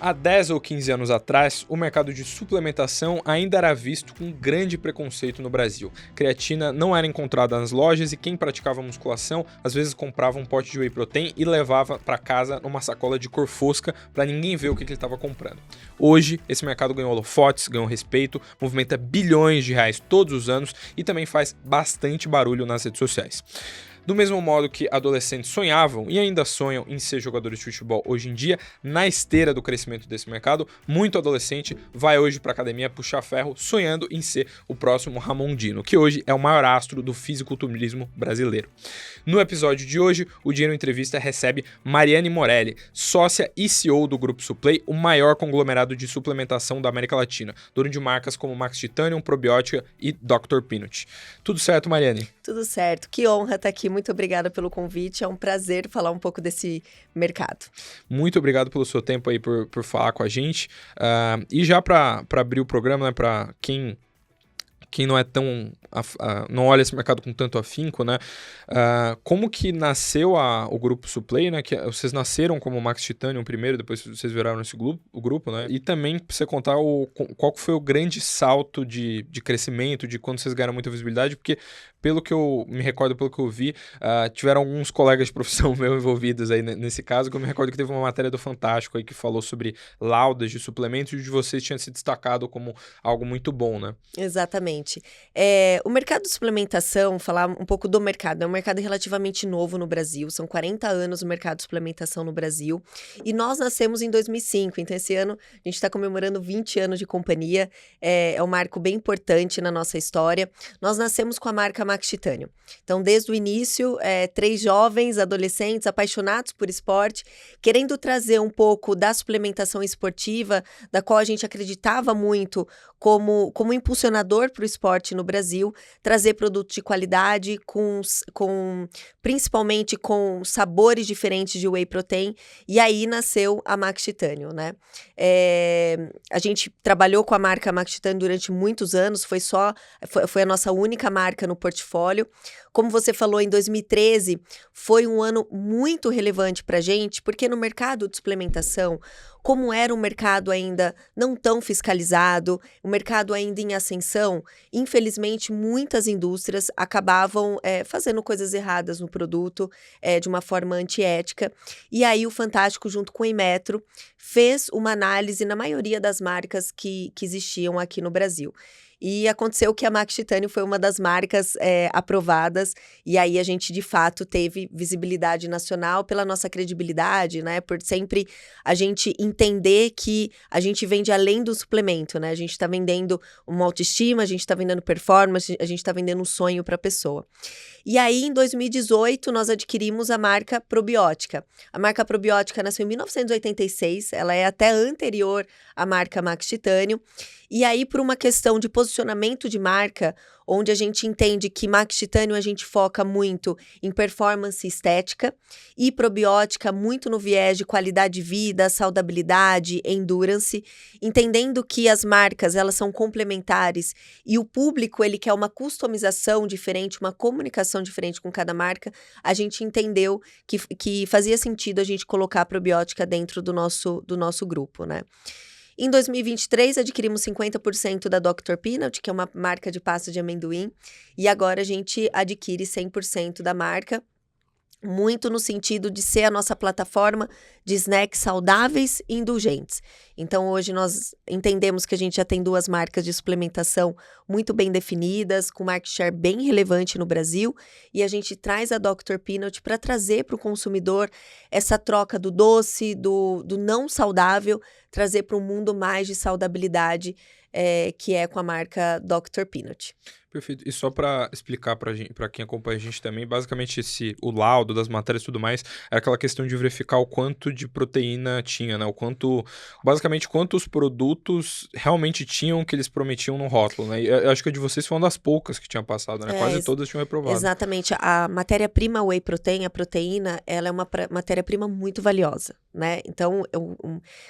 Há 10 ou 15 anos atrás, o mercado de suplementação ainda era visto com grande preconceito no Brasil. Creatina não era encontrada nas lojas e quem praticava musculação às vezes comprava um pote de whey protein e levava para casa numa sacola de cor fosca para ninguém ver o que ele estava comprando. Hoje, esse mercado ganhou holofotes, ganhou respeito, movimenta bilhões de reais todos os anos e também faz bastante barulho nas redes sociais. Do mesmo modo que adolescentes sonhavam e ainda sonham em ser jogadores de futebol hoje em dia, na esteira do crescimento desse mercado, muito adolescente vai hoje para a academia puxar ferro sonhando em ser o próximo Ramon Dino, que hoje é o maior astro do fisiculturismo brasileiro. No episódio de hoje, o Dino Entrevista recebe Mariane Morelli, sócia e CEO do Grupo Suplay, o maior conglomerado de suplementação da América Latina, dono de marcas como Max Titanium, Probiótica e Dr. Peanut. Tudo certo, Mariane? Tudo certo. Que honra estar aqui. Muito obrigada pelo convite. É um prazer falar um pouco desse mercado. Muito obrigado pelo seu tempo aí por falar com a gente. E já para abrir o programa, né, para quem não é tão não olha esse mercado com tanto afinco, né? Como que nasceu o Grupo Suplay, né? Que vocês nasceram como Max Titanium primeiro, depois vocês viraram o grupo, né? E também pra você contar qual foi o grande salto de crescimento, de quando vocês ganharam muita visibilidade, porque pelo que eu me recordo, pelo que eu vi, tiveram alguns colegas de profissão meus envolvidos aí nesse caso, que eu me recordo que teve uma matéria do Fantástico aí que falou sobre laudas de suplementos e de vocês tinha se destacado como algo muito bom, né? Exatamente. O mercado de suplementação, falar um pouco do mercado, é um mercado relativamente novo no Brasil, são 40 anos o mercado de suplementação no Brasil, e nós nascemos em 2005, então esse ano a gente está comemorando 20 anos de companhia, é um marco bem importante na nossa história. Nós nascemos com a marca Max Titanium, então desde o início, 3 jovens, adolescentes, apaixonados por esporte, querendo trazer um pouco da suplementação esportiva, da qual a gente acreditava muito como impulsionador para o esporte no Brasil, trazer produtos de qualidade, principalmente com sabores diferentes de whey protein, e aí nasceu a Max Titanium, né? A gente trabalhou com a marca Max Titanium durante muitos anos, foi a nossa única marca no portfólio. Como você falou, em 2013 foi um ano muito relevante para a gente, porque no mercado de suplementação, como era um mercado ainda não tão fiscalizado, um mercado ainda em ascensão, infelizmente muitas indústrias acabavam fazendo coisas erradas no produto, de uma forma antiética. E aí o Fantástico, junto com o Inmetro, fez uma análise na maioria das marcas que existiam aqui no Brasil. E aconteceu que a Max Titanium foi uma das marcas aprovadas, e aí a gente, de fato, teve visibilidade nacional pela nossa credibilidade, né? Por sempre a gente entender que a gente vende além do suplemento, né? A gente está vendendo uma autoestima, a gente está vendendo performance, a gente está vendendo um sonho para a pessoa. E aí, em 2018, nós adquirimos a marca Probiótica. A marca Probiótica nasceu em 1986, ela é até anterior à marca Max Titanium. E aí, por uma questão de posicionamento de marca, onde a gente entende que Max Titanium a gente foca muito em performance estética e probiótica muito no viés de qualidade de vida, saudabilidade, endurance, entendendo que as marcas elas são complementares e o público ele quer uma customização diferente, uma comunicação diferente com cada marca, a gente entendeu que fazia sentido a gente colocar a probiótica dentro do nosso grupo, né? Em 2023, adquirimos 50% da Dr. Peanut, que é uma marca de pasta de amendoim, e agora a gente adquire 100% da marca, muito no sentido de ser a nossa plataforma de snacks saudáveis e indulgentes. Então, hoje nós entendemos que a gente já tem 2 marcas de suplementação muito bem definidas, com market share bem relevante no Brasil, e a gente traz a Dr. Peanut para trazer para o consumidor essa troca do doce, do não saudável, trazer para um mundo mais de saudabilidade, que é com a marca Dr. Peanut. Perfeito. E só para explicar para quem acompanha a gente também, basicamente o laudo das matérias e tudo mais, era aquela questão de verificar o quanto de proteína tinha, né? Basicamente, quantos produtos realmente tinham que eles prometiam no rótulo, né? E eu acho que a de vocês foi uma das poucas que tinha passado, né? Quase todas tinham reprovado. Exatamente. A matéria-prima whey protein, a proteína, ela é uma matéria-prima muito valiosa. né? Então,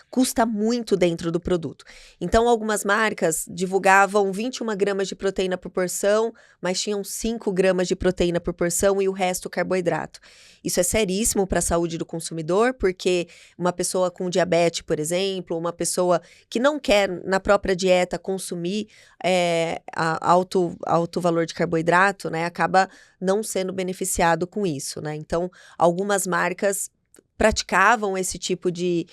custa muito dentro do produto. Então, algumas marcas divulgavam 21 gramas de proteína por porção, mas tinham 5 gramas de proteína por porção e o resto carboidrato. Isso é seríssimo para a saúde do consumidor, porque uma pessoa com diabetes, por exemplo, uma pessoa que não quer, na própria dieta, consumir alto valor de carboidrato, né, acaba não sendo beneficiado com isso, né? Então, algumas marcas praticavam esse tipo de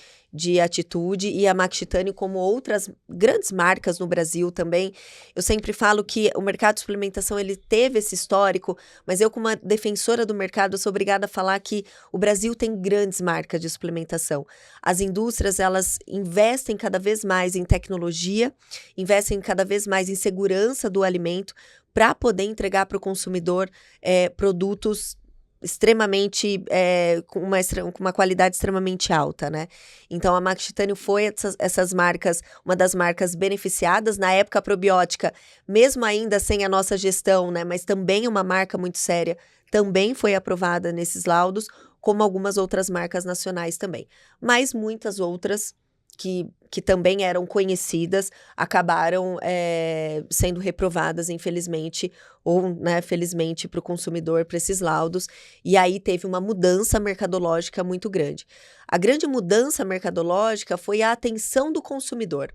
atitude, e a Max-Titânio, como outras grandes marcas no Brasil também. Eu sempre falo que o mercado de suplementação, ele teve esse histórico, mas eu, como uma defensora do mercado, sou obrigada a falar que o Brasil tem grandes marcas de suplementação. As indústrias, elas investem cada vez mais em tecnologia, investem cada vez mais em segurança do alimento, para poder entregar para o consumidor produtos extremamente, com uma qualidade extremamente alta, né? Então, a Max-Titânio foi essas marcas, uma das marcas beneficiadas. Na época, a probiótica, mesmo ainda sem a nossa gestão, né? Mas também é uma marca muito séria, também foi aprovada nesses laudos, como algumas outras marcas nacionais também. Mas muitas outras que também eram conhecidas, acabaram sendo reprovadas, infelizmente, ou, né, felizmente para o consumidor, para esses laudos, e aí teve uma mudança mercadológica muito grande. A grande mudança mercadológica foi a atenção do consumidor.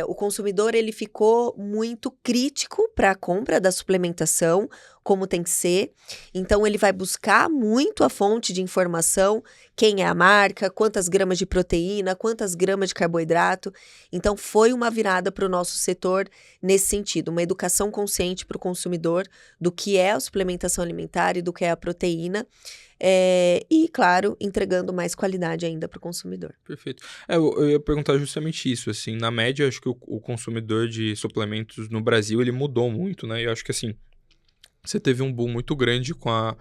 O consumidor, ele ficou muito crítico para a compra da suplementação, como tem que ser. Então, ele vai buscar muito a fonte de informação, quem é a marca, quantas gramas de proteína, quantas gramas de carboidrato. Então, foi uma virada para o nosso setor nesse sentido, uma educação consciente para o consumidor do que é a suplementação alimentar e do que é a proteína. E, claro, entregando mais qualidade ainda para o consumidor. Perfeito. Eu ia perguntar justamente isso, assim, na média, acho que o consumidor de suplementos no Brasil, ele mudou muito, né? E eu acho que, assim, você teve um boom muito grande com a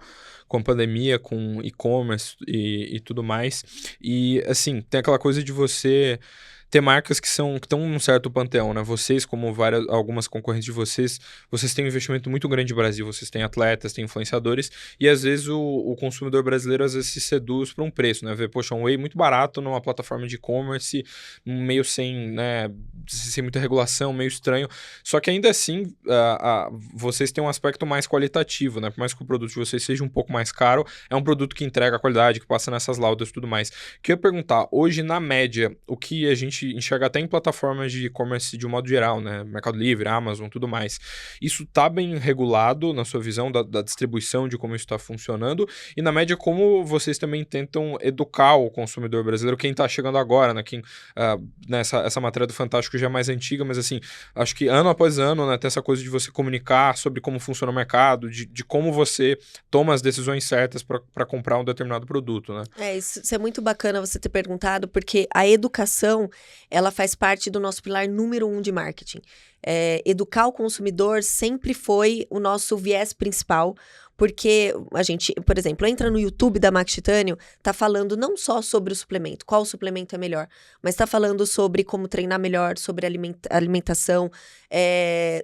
pandemia, com e-commerce e tudo mais. E, assim, tem aquela coisa de você ter marcas que estão num certo panteão, né? Vocês, como algumas concorrentes de vocês têm um investimento muito grande no Brasil. Vocês têm atletas, têm influenciadores, e às vezes o consumidor brasileiro às vezes se seduz para um preço, né? Vê, poxa, um whey muito barato numa plataforma de e-commerce, meio sem, né, sem muita regulação, meio estranho. Só que ainda assim, vocês têm um aspecto mais qualitativo, né? Por mais que o produto de vocês seja um pouco mais caro, é um produto que entrega a qualidade, que passa nessas laudas e tudo mais. Queria perguntar, hoje, na média, o que a gente enxerga até em plataformas de e-commerce de um modo geral, né? Mercado Livre, Amazon, tudo mais. Isso está bem regulado na sua visão da distribuição, de como isso está funcionando? E na média, como vocês também tentam educar o consumidor brasileiro, quem está chegando agora, né? Essa matéria do Fantástico já é mais antiga, mas assim, acho que ano após ano, né, tem essa coisa de você comunicar sobre como funciona o mercado, de como você toma as decisões certas para comprar um determinado produto, né? Isso é muito bacana você ter perguntado, porque a educação, ela faz parte do nosso pilar número 1 de marketing. Educar o consumidor sempre foi o nosso viés principal, porque a gente, por exemplo, entra no YouTube da Max-Titânio, tá falando não só sobre o suplemento, qual suplemento é melhor, mas tá falando sobre como treinar melhor, sobre alimentação,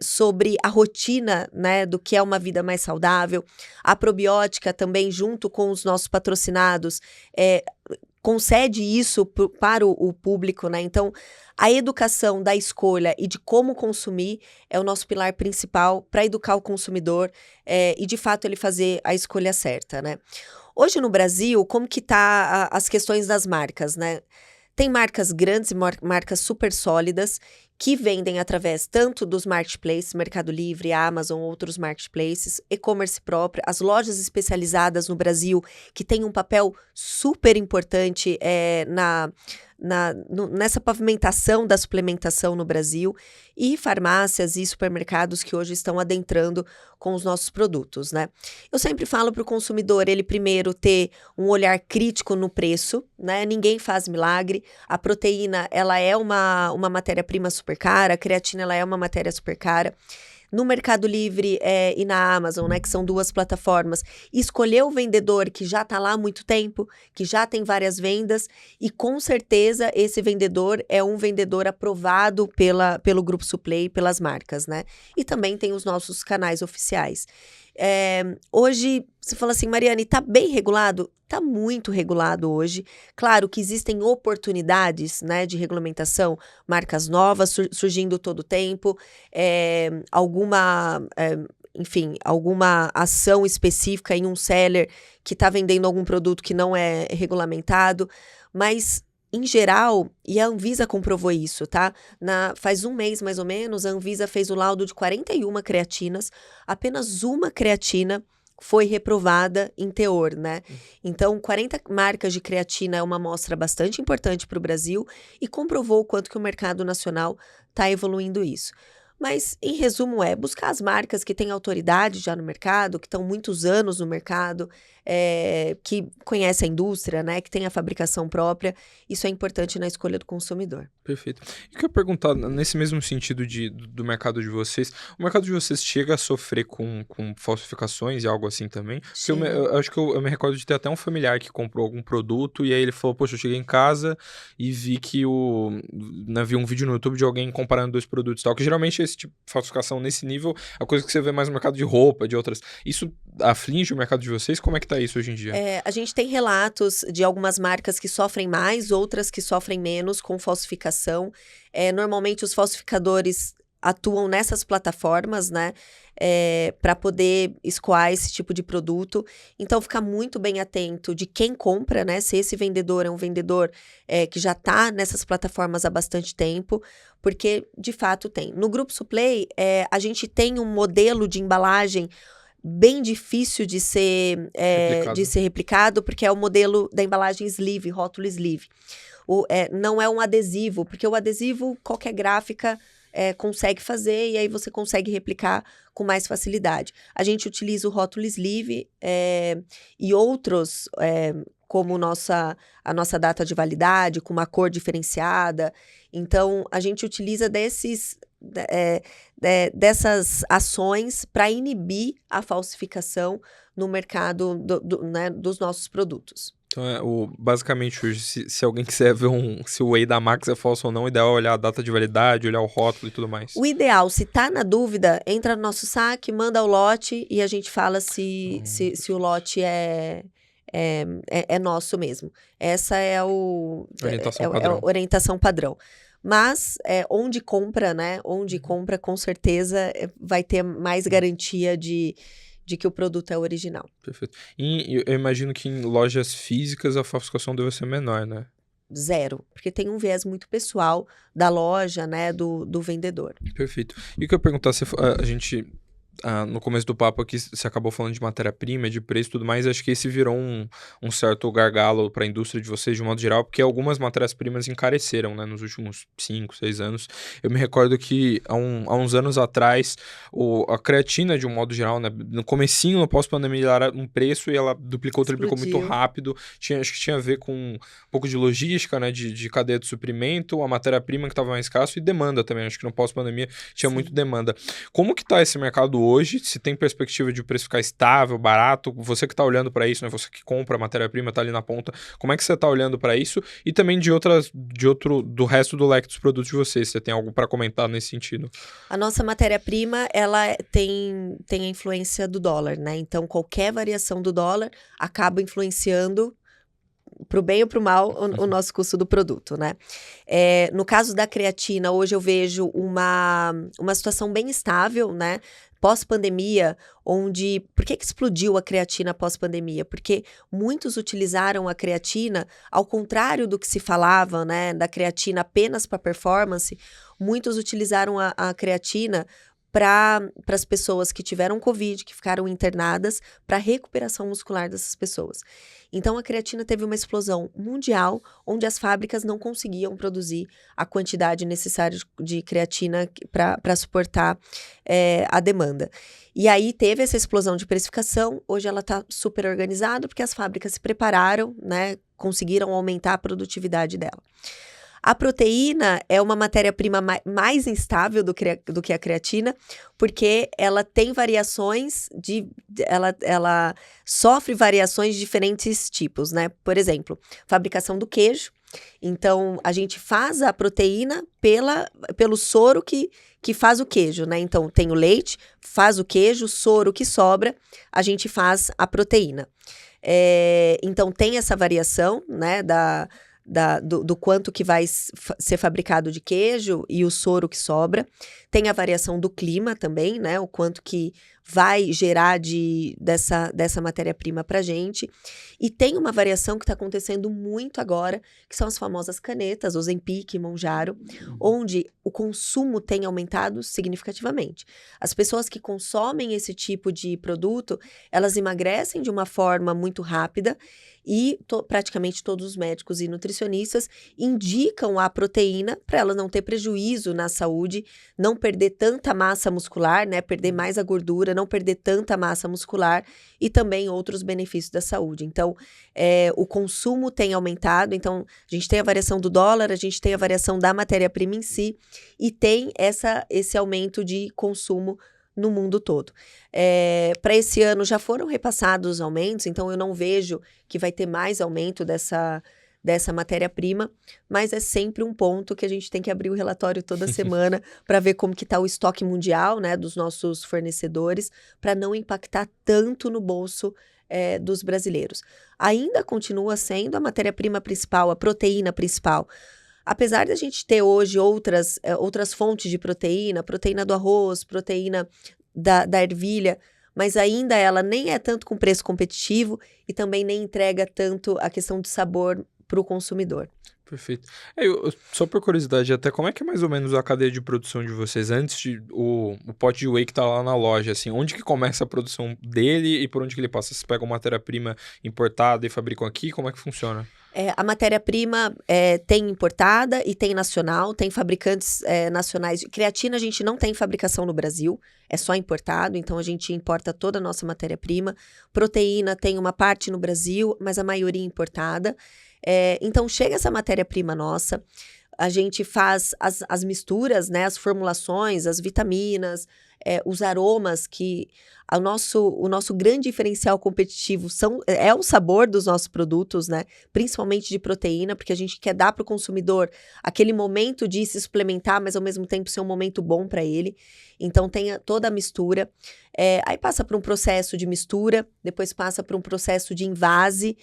sobre a rotina, né, do que é uma vida mais saudável. A probiótica também, junto com os nossos patrocinados, concede isso para o público, né? Então, a educação da escolha e de como consumir é o nosso pilar principal para educar o consumidor e, de fato, ele fazer a escolha certa, né? Hoje, no Brasil, como que tá as questões das marcas, né? Tem marcas grandes e marcas super sólidas que vendem através tanto dos marketplaces, Mercado Livre, Amazon, outros marketplaces, e-commerce próprio, as lojas especializadas no Brasil, que têm um papel super importante nessa pavimentação da suplementação no Brasil, e farmácias e supermercados que hoje estão adentrando com os nossos produtos, né? Eu sempre falo para o consumidor, ele primeiro ter um olhar crítico no preço, né? Ninguém faz milagre. A proteína, ela é uma matéria-prima super cara, a creatina, ela é uma matéria super cara. No Mercado Livre e na Amazon, né, que são duas plataformas, escolher o vendedor que já está lá há muito tempo, que já tem várias vendas, e com certeza esse vendedor é um vendedor aprovado pelo Grupo Suplay, pelas marcas, né? E também tem os nossos canais oficiais. Hoje, você fala assim, Mariane, tá bem regulado? Tá muito regulado hoje. Claro que existem oportunidades, né, de regulamentação, marcas novas surgindo todo o tempo, enfim, alguma ação específica em um seller que está vendendo algum produto que não é regulamentado, mas, em geral, e a Anvisa comprovou isso, tá? Faz um mês, mais ou menos, a Anvisa fez o laudo de 41 creatinas, apenas uma creatina foi reprovada em teor, né? Então, 40 marcas de creatina é uma amostra bastante importante para o Brasil e comprovou o quanto que o mercado nacional está evoluindo isso. Mas, em resumo, buscar as marcas que têm autoridade já no mercado, que estão muitos anos no mercado, que conhecem a indústria, né, que tem a fabricação própria. Isso é importante na escolha do consumidor. Perfeito. E eu quero perguntar, nesse mesmo sentido do mercado de vocês, o mercado de vocês chega a sofrer com falsificações e algo assim também? Porque eu acho que eu me recordo de ter até um familiar que comprou algum produto e aí ele falou, poxa, eu cheguei em casa e vi que vi um vídeo no YouTube de alguém comparando 2 produtos e tal, que geralmente esse tipo de falsificação nesse nível é coisa que você vê mais no mercado de roupa, de outras. Isso aflige o mercado de vocês? Como é que tá isso hoje em dia? A gente tem relatos de algumas marcas que sofrem mais, outras que sofrem menos com falsificação. Normalmente os falsificadores atuam nessas plataformas, né, para poder escoar esse tipo de produto. Então, ficar muito bem atento de quem compra, né, se esse vendedor é um vendedor que já está nessas plataformas há bastante tempo, porque, de fato, tem. No Grupo Suplay, a gente tem um modelo de embalagem bem difícil de ser replicado, porque é o modelo da embalagem sleeve, rótulo sleeve. Não é um adesivo, porque o adesivo, qualquer gráfica consegue fazer e aí você consegue replicar com mais facilidade. A gente utiliza o rótulo sleeve e outros, como a nossa data de validade, com uma cor diferenciada. Então, a gente utiliza dessas ações para inibir a falsificação no mercado né, dos nossos produtos. Então, basicamente, hoje, se alguém quiser ver se o whey da Max é falso ou não, o ideal é olhar a data de validade, olhar o rótulo e tudo mais. O ideal, se tá na dúvida, entra no nosso saque, manda o lote e a gente fala se o lote é nosso mesmo. Essa é a orientação padrão. Mas, onde compra, né? Onde compra, com certeza, vai ter mais garantia de que o produto é original. Perfeito. E eu imagino que em lojas físicas a falsificação deve ser menor, né? 0, porque tem um viés muito pessoal da loja, né, do vendedor. Perfeito. E o que eu ia perguntar, a gente... no começo do papo aqui, você acabou falando de matéria-prima, de preço e tudo mais, acho que esse virou um certo gargalo para a indústria de vocês, de um modo geral, porque algumas matérias-primas encareceram, né, nos últimos 5, 6 anos. Eu me recordo que há uns anos atrás, a creatina, de um modo geral, né, no comecinho, no pós-pandemia, ela era um preço e ela duplicou, triplicou muito rápido. Acho que tinha a ver com um pouco de logística, né, de cadeia de suprimento, a matéria-prima que estava mais escasso e demanda também. Acho que no pós-pandemia tinha muito demanda. Como que tá esse mercado hoje? Se tem perspectiva de o preço ficar estável, barato, você que está olhando para isso, né? Você que compra a matéria-prima, está ali na ponta, como é que você está olhando para isso? E também do resto do leque dos produtos de vocês, você tem algo para comentar nesse sentido? A nossa matéria-prima, ela tem a influência do dólar, né? Então, qualquer variação do dólar acaba influenciando para o bem ou para o mal, o nosso custo do produto, né? No caso da creatina, hoje eu vejo uma situação bem estável, né? Pós-pandemia, por que explodiu a creatina pós-pandemia? Porque muitos utilizaram a creatina, ao contrário do que se falava, né, da creatina apenas para performance, muitos utilizaram a creatina para as pessoas que tiveram Covid, que ficaram internadas, para a recuperação muscular dessas pessoas. Então, a creatina teve uma explosão mundial, onde as fábricas não conseguiam produzir a quantidade necessária de creatina para suportar a demanda. E aí, teve essa explosão de precificação, hoje ela está super organizada, porque as fábricas se prepararam, né, conseguiram aumentar a produtividade dela. A proteína é uma matéria-prima mais instável do que a creatina, porque ela tem variações ela sofre variações de diferentes tipos, né? Por exemplo, fabricação do queijo. Então, a gente faz a proteína pelo soro que faz o queijo, né? Então, tem o leite, faz o queijo, o soro que sobra, a gente faz a proteína. Então, tem essa variação, né, do quanto que vai ser fabricado de queijo e o soro que sobra. Tem a variação do clima também, né? O quanto que vai gerar dessa matéria-prima pra gente. E tem uma variação que está acontecendo muito agora, que são as famosas canetas, Ozempic e Mounjaro, onde o consumo tem aumentado significativamente. As pessoas que consomem esse tipo de produto, elas emagrecem de uma forma muito rápida e praticamente todos os médicos e nutricionistas indicam a proteína para ela não ter prejuízo na saúde, não perder tanta massa muscular, né? Perder mais a gordura, não perder tanta massa muscular e também outros benefícios da saúde. Então, o consumo tem aumentado, então a gente tem a variação do dólar, a gente tem a variação da matéria-prima em si e tem esse aumento de consumo no mundo todo. Para esse ano já foram repassados os aumentos, então eu não vejo que vai ter mais aumento dessa matéria-prima, mas é sempre um ponto que a gente tem que abrir o relatório toda semana para ver como que está o estoque mundial, né, dos nossos fornecedores, para não impactar tanto no bolso dos brasileiros. Ainda continua sendo a matéria-prima principal, a proteína principal. Apesar de a gente ter hoje outras fontes de proteína do arroz, proteína da ervilha, mas ainda ela nem é tanto com preço competitivo e também nem entrega tanto a questão de sabor para o consumidor. Perfeito. Só por curiosidade, até como é que é mais ou menos a cadeia de produção de vocês? Antes de o pote de whey que tá lá na loja, assim, onde que começa a produção dele e por onde que ele passa? Vocês pegam matéria-prima importada e fabricam aqui? Como é que funciona? A matéria-prima tem importada e tem nacional, tem fabricantes nacionais. Creatina a gente não tem fabricação no Brasil, é só importado, então a gente importa toda a nossa matéria-prima. Proteína tem uma parte no Brasil, mas a maioria importada. Então chega essa matéria-prima nossa, a gente faz as misturas, né, as formulações, as vitaminas, os aromas que o nosso grande diferencial competitivo é o sabor dos nossos produtos, né? Principalmente de proteína, porque a gente quer dar para o consumidor aquele momento de se suplementar, mas ao mesmo tempo ser um momento bom para ele. Então tem toda a mistura. Aí passa por um processo de mistura, depois passa por um processo de envase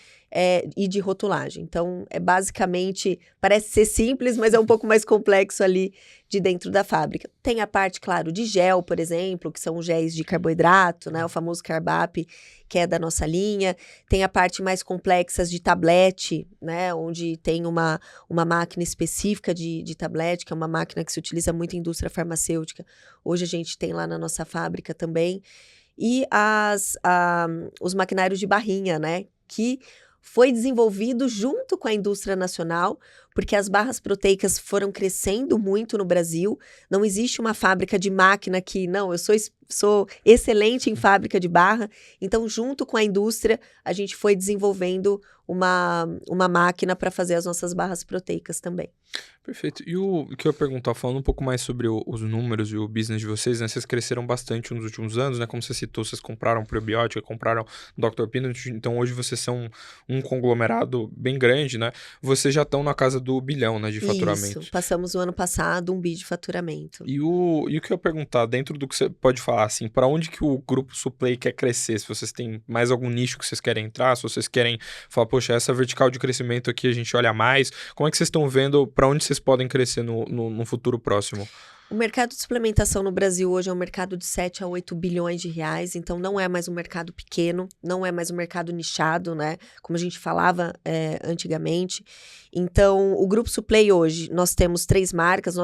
e de rotulagem. Então basicamente, parece ser simples, mas é um pouco mais complexo ali de dentro da fábrica. Tem a parte, claro, de gel, por exemplo, que são géis de carboidrato, né? O famoso Carbap, que é da nossa linha. Tem a parte mais complexa de tablete, né? Onde tem uma máquina específica de tablete, que é uma máquina que se utiliza muito em indústria farmacêutica. Hoje a gente tem lá na nossa fábrica também. E os maquinários de barrinha, né? Que foi desenvolvido junto com a indústria nacional, porque as barras proteicas foram crescendo muito no Brasil. Não existe uma fábrica de máquina que, não, eu sou excelente em fábrica de barra. Então, junto com a indústria, a gente foi desenvolvendo uma máquina para fazer as nossas barras proteicas também. Perfeito. E o que eu ia perguntar, falando um pouco mais sobre os números e o business de vocês, né? Vocês cresceram bastante nos últimos anos, né? Como você citou, vocês compraram Probiótica, compraram Dr. Peanut, então hoje vocês são um conglomerado bem grande, né? Vocês já estão na casa do bilhão, né, de faturamento. Isso, passamos o ano passado 1 bi de faturamento. E o que eu ia perguntar, dentro do que você pode falar, assim, para onde que o Grupo Suplay quer crescer? Se vocês têm mais algum nicho que vocês querem entrar, se vocês querem falar, poxa, essa vertical de crescimento aqui a gente olha mais, como é que vocês estão vendo para onde vocês podem crescer no futuro próximo? O mercado de suplementação no Brasil hoje é um mercado de 7 a 8 bilhões de reais, então não é mais um mercado pequeno, não é mais um mercado nichado, né? Como a gente falava antigamente. Então, o Grupo Suplay hoje, nós temos 3 marcas,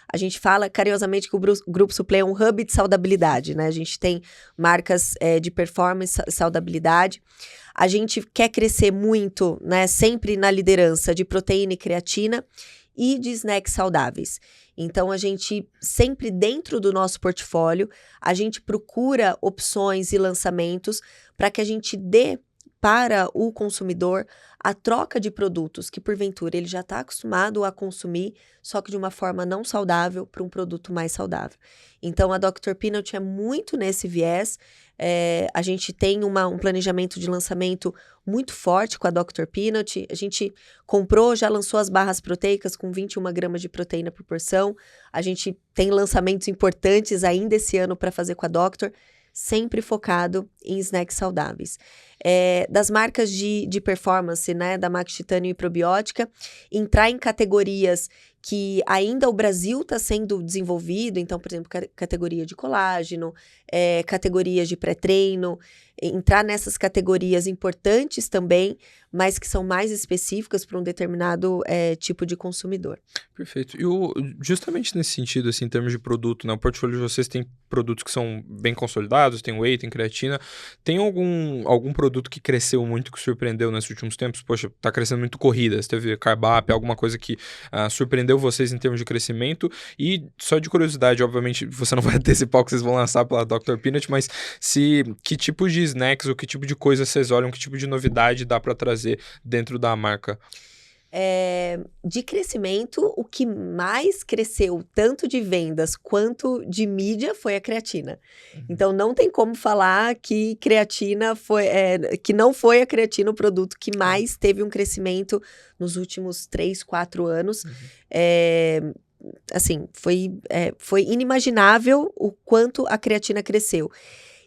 a gente fala carinhosamente que o Grupo Suplay é um hub de saudabilidade, né? A gente tem marcas de performance e saudabilidade. A gente quer crescer muito, né? Sempre na liderança de proteína e creatina e de snacks saudáveis. Então, a gente sempre dentro do nosso portfólio, a gente procura opções e lançamentos para que a gente dê para o consumidor a troca de produtos que, porventura, ele já está acostumado a consumir, só que de uma forma não saudável, para um produto mais saudável. Então, a Dr. Peanut é muito nesse viés. A gente tem um planejamento de lançamento muito forte com a Dr. Peanut. A gente comprou, já lançou as barras proteicas com 21 gramas de proteína por porção. A gente tem lançamentos importantes ainda esse ano para fazer com a Dr., sempre focado em snacks saudáveis. Das marcas de performance, né, da Max Titânio e Probiótica, entrar em categorias que ainda o Brasil está sendo desenvolvido, então, por exemplo, categoria de colágeno, categorias de pré-treino, entrar nessas categorias importantes também, mas que são mais específicas para um determinado tipo de consumidor. Perfeito. E justamente nesse sentido, assim, em termos de produto, né, o portfólio de vocês tem produtos que são bem consolidados, tem whey, tem creatina. Tem algum produto que cresceu muito, que surpreendeu nesses últimos tempos? Poxa, tá crescendo muito corridas, teve Carb Up, alguma coisa que surpreendeu vocês em termos de crescimento? E só de curiosidade, obviamente, você não vai antecipar o que vocês vão lançar pela Dr. Peanut, mas que tipo de snacks ou que tipo de coisa vocês olham, que tipo de novidade dá para trazer dentro da marca? De crescimento, o que mais cresceu, tanto de vendas quanto de mídia, foi a creatina. Então, não tem como falar que creatina que não foi a creatina o produto que mais teve um crescimento nos últimos 3, 4 anos. Assim, foi inimaginável o quanto a creatina cresceu.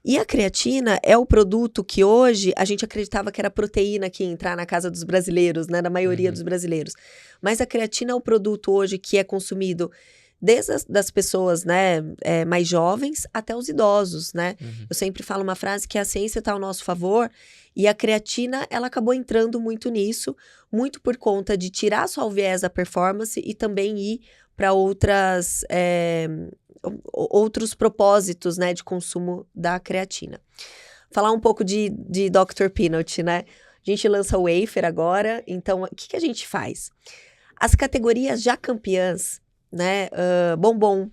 E a creatina é o produto que hoje a gente acreditava que era proteína que ia entrar na casa dos brasileiros, né, da maioria dos brasileiros. Mas a creatina é o produto hoje que é consumido desde das pessoas, né, mais jovens até os idosos, né? Eu sempre falo uma frase que a ciência está ao nosso favor e a creatina, ela acabou entrando muito nisso, muito por conta de tirar só o viés da performance e também ir para outros propósitos, né, de consumo da creatina. Falar um pouco de Dr. Peanut, né? A gente lança o wafer agora, então o que a gente faz? As categorias já campeãs, né? Bombom,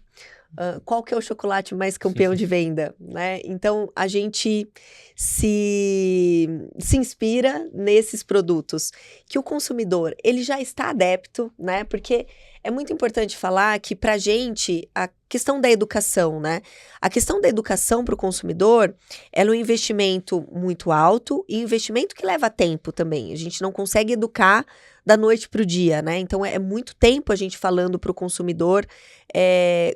qual que é o chocolate mais campeão de venda, né? Então, a gente se inspira nesses produtos que o consumidor, ele já está adepto, né? Porque é muito importante falar que, pra gente, a questão da educação, né? A questão da educação para o consumidor, ela é um investimento muito alto e um investimento que leva tempo também. A gente não consegue educar da noite para o dia, né? Então, é muito tempo a gente falando para o consumidor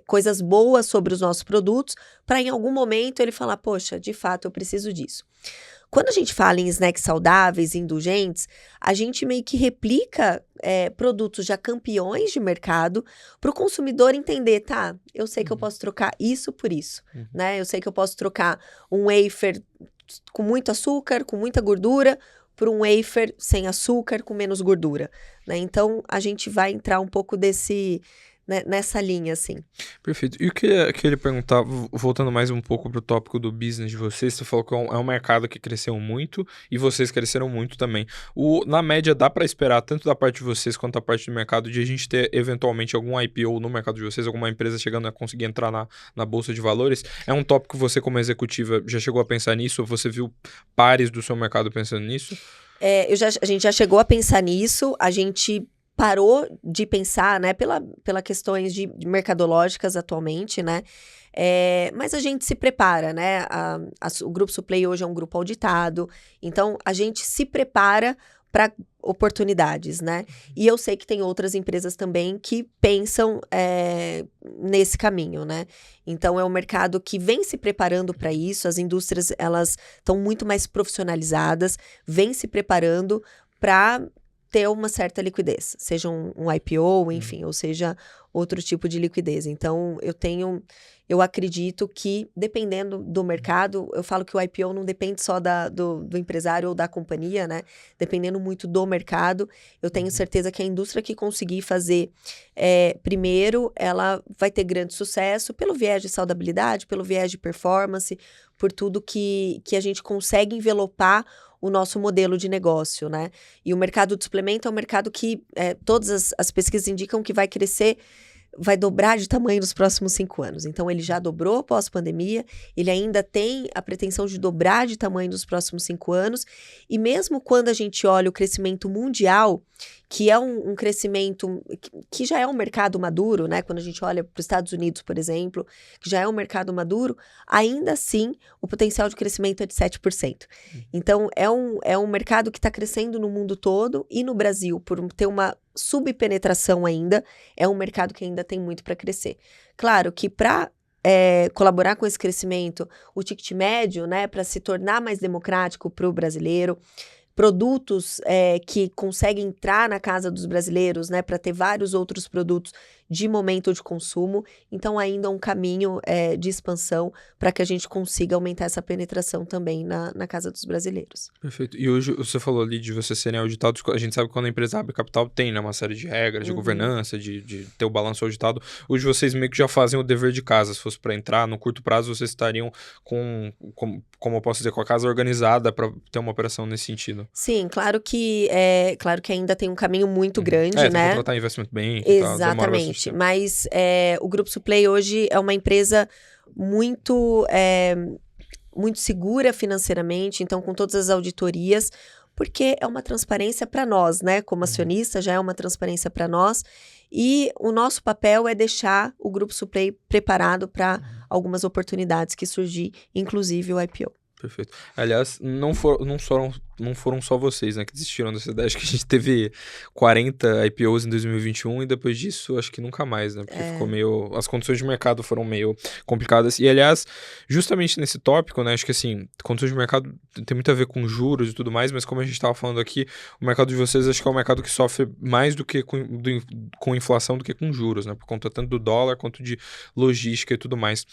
coisas boas sobre os nossos produtos, para em algum momento ele falar, poxa, de fato, eu preciso disso. Quando a gente fala em snacks saudáveis, indulgentes, a gente meio que replica produtos já campeões de mercado para o consumidor entender, tá, eu sei que eu posso trocar isso por isso, né? Eu sei que eu posso trocar um wafer com muito açúcar, com muita gordura, por um wafer sem açúcar, com menos gordura, né? Então, a gente vai entrar um pouco nessa linha, assim. Perfeito. E o que eu queria perguntar, voltando mais um pouco pro tópico do business de vocês, você falou que é um mercado que cresceu muito e vocês cresceram muito também. Na média, dá para esperar, tanto da parte de vocês quanto da parte do mercado, de a gente ter eventualmente algum IPO no mercado de vocês, alguma empresa chegando a conseguir entrar na Bolsa de Valores? É um tópico que você, como executiva, já chegou a pensar nisso? Ou você viu pares do seu mercado pensando nisso? A gente já chegou a pensar nisso, a gente parou de pensar, né, pela questões de mercadológicas atualmente, né, mas a gente se prepara, né, o Grupo Suplay hoje é um grupo auditado, então a gente se prepara para oportunidades, né, e eu sei que tem outras empresas também que pensam nesse caminho, né, então é um mercado que vem se preparando para isso, as indústrias, elas estão muito mais profissionalizadas, vem se preparando para ter uma certa liquidez, seja um IPO, enfim, ou seja, outro tipo de liquidez. Então, eu acredito que, dependendo do mercado, eu falo que o IPO não depende só do empresário ou da companhia, né? Dependendo muito do mercado, eu tenho certeza que a indústria que conseguir fazer primeiro, ela vai ter grande sucesso pelo viés de saudabilidade, pelo viés de performance, por tudo que a gente consegue envelopar o nosso modelo de negócio, né? E o mercado de suplemento é um mercado que todas as pesquisas indicam que vai crescer vai dobrar de tamanho nos próximos 5 anos. Então, ele já dobrou pós-pandemia, ele ainda tem a pretensão de dobrar de tamanho nos próximos 5 anos, e mesmo quando a gente olha o crescimento mundial, que é um crescimento que já é um mercado maduro, né? Quando a gente olha para os Estados Unidos, por exemplo, que já é um mercado maduro, ainda assim, o potencial de crescimento é de 7%. Então, é um mercado que está crescendo no mundo todo, e no Brasil, por ter uma subpenetração ainda, é um mercado que ainda tem muito para crescer. Claro que para colaborar com esse crescimento, o ticket médio, né, para se tornar mais democrático para o brasileiro, produtos que conseguem entrar na casa dos brasileiros, né, para ter vários outros produtos de momento de consumo. Então, ainda um caminho de expansão para que a gente consiga aumentar essa penetração também na casa dos brasileiros. Perfeito. E hoje você falou ali de vocês serem auditados. A gente sabe que quando a empresa abre capital tem, né, uma série de regras, de governança, de ter o balanço auditado. Hoje vocês meio que já fazem o dever de casa. Se fosse para entrar, no curto prazo, vocês estariam como eu posso dizer, com a casa organizada para ter uma operação nesse sentido. Sim, claro que ainda tem um caminho muito grande, tem né? que contratar investment bank e tal, demora bastante tempo. Mas o Grupo Suplay hoje é uma empresa muito segura financeiramente, então com todas as auditorias, porque é uma transparência para nós, né? Como acionista, já é uma transparência para nós. E o nosso papel é deixar o Grupo Suplay preparado para algumas oportunidades que surgir, inclusive o IPO. Perfeito. Aliás, não foram só vocês, né, que desistiram dessa ideia. Acho que a gente teve 40 IPOs em 2021 e depois disso, acho que nunca mais, né? Porque ficou meio... As condições de mercado foram meio complicadas. E, aliás, justamente nesse tópico, né, acho que, assim, condições de mercado tem muito a ver com juros e tudo mais, mas como a gente estava falando aqui, o mercado de vocês acho que é um mercado que sofre mais do que com inflação do que com juros, né? Por conta tanto do dólar quanto de logística e tudo mais.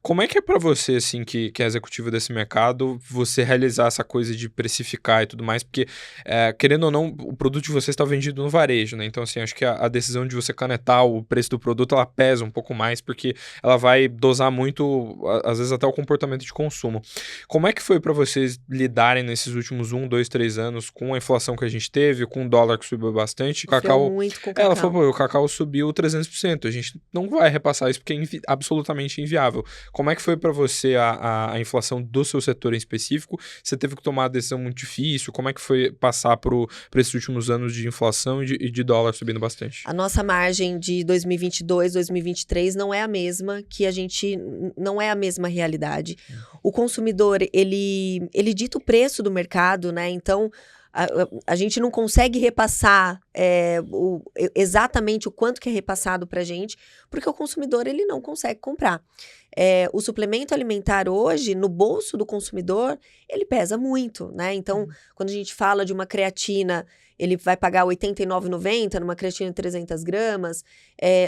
Como é que é para você, assim, que é executivo desse mercado, você realizar essa coisa de precificar e tudo mais, porque, querendo ou não, o produto de vocês está vendido no varejo, né? Então, assim, acho que a decisão de você canetar o preço do produto, ela pesa um pouco mais, porque ela vai dosar muito, às vezes, até o comportamento de consumo. Como é que foi para vocês lidarem nesses últimos 1, 2, 3 anos com a inflação que a gente teve, com o dólar que subiu bastante? O cacau... muito com o cacau. Ela falou, pô, o cacau subiu 300%, a gente não vai repassar isso porque é absolutamente inviável. Como é que foi para você a inflação do seu setor em específico? Você teve que tomar uma decisão muito difícil? Como é que foi passar por esses últimos anos de inflação e de dólar subindo bastante? A nossa margem de 2022, 2023 não é a mesma, não é a mesma realidade. O consumidor, ele dita o preço do mercado, né? Então, a gente não consegue repassar exatamente o quanto que é repassado para a gente, porque o consumidor ele não consegue comprar. O suplemento alimentar hoje, no bolso do consumidor, ele pesa muito, né? Então, quando a gente fala de uma creatina, ele vai pagar R$ 89,90 numa creatina de 300 gramas,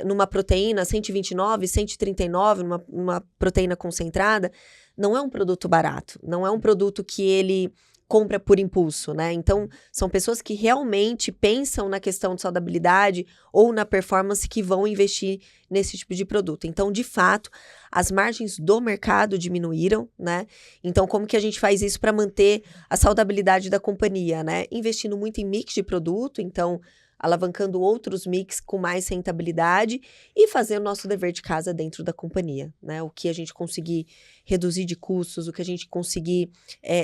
numa proteína 129, 139, numa proteína concentrada. Não é um produto barato, não é um produto que ele compra por impulso, né? Então, são pessoas que realmente pensam na questão de saudabilidade ou na performance que vão investir nesse tipo de produto. Então, de fato, as margens do mercado diminuíram, né? Então, como que a gente faz isso para manter a saudabilidade da companhia, né? Investindo muito em mix de produto, então alavancando outros mix com mais rentabilidade e fazendo o nosso dever de casa dentro da companhia, né? O que a gente conseguir reduzir de custos, o que a gente conseguir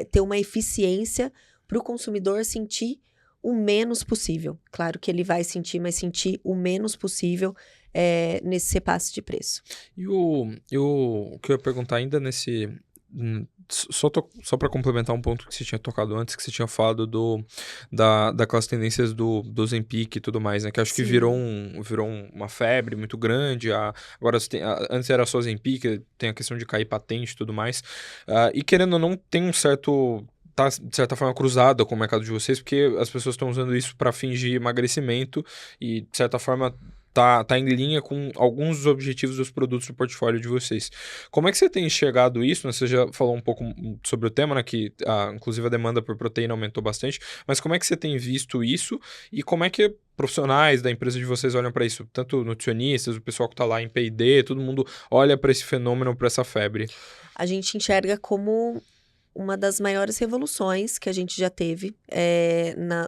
ter uma eficiência para o consumidor sentir o menos possível. Claro que ele vai sentir, mas sentir o menos possível nesse repasse de preço. E o que eu ia perguntar ainda nesse... Só para complementar um ponto que você tinha tocado antes, que você tinha falado daquelas tendências do Ozempic e tudo mais, né? Que acho que virou uma febre muito grande. Agora, antes era só Ozempic, tem a questão de cair patente e tudo mais. E querendo ou não, tem um certo... tá, de certa forma, cruzada com o mercado de vocês, porque as pessoas estão usando isso para fingir emagrecimento e, de certa forma... Tá em linha com alguns dos objetivos dos produtos do portfólio de vocês. Como é que você tem enxergado isso? Né? Você já falou um pouco sobre o tema, né? Que inclusive a demanda por proteína aumentou bastante, mas como é que você tem visto isso e como é que profissionais da empresa de vocês olham para isso? Tanto nutricionistas, o pessoal que está lá em P&D, todo mundo olha para esse fenômeno, para essa febre. A gente enxerga como uma das maiores revoluções que a gente já teve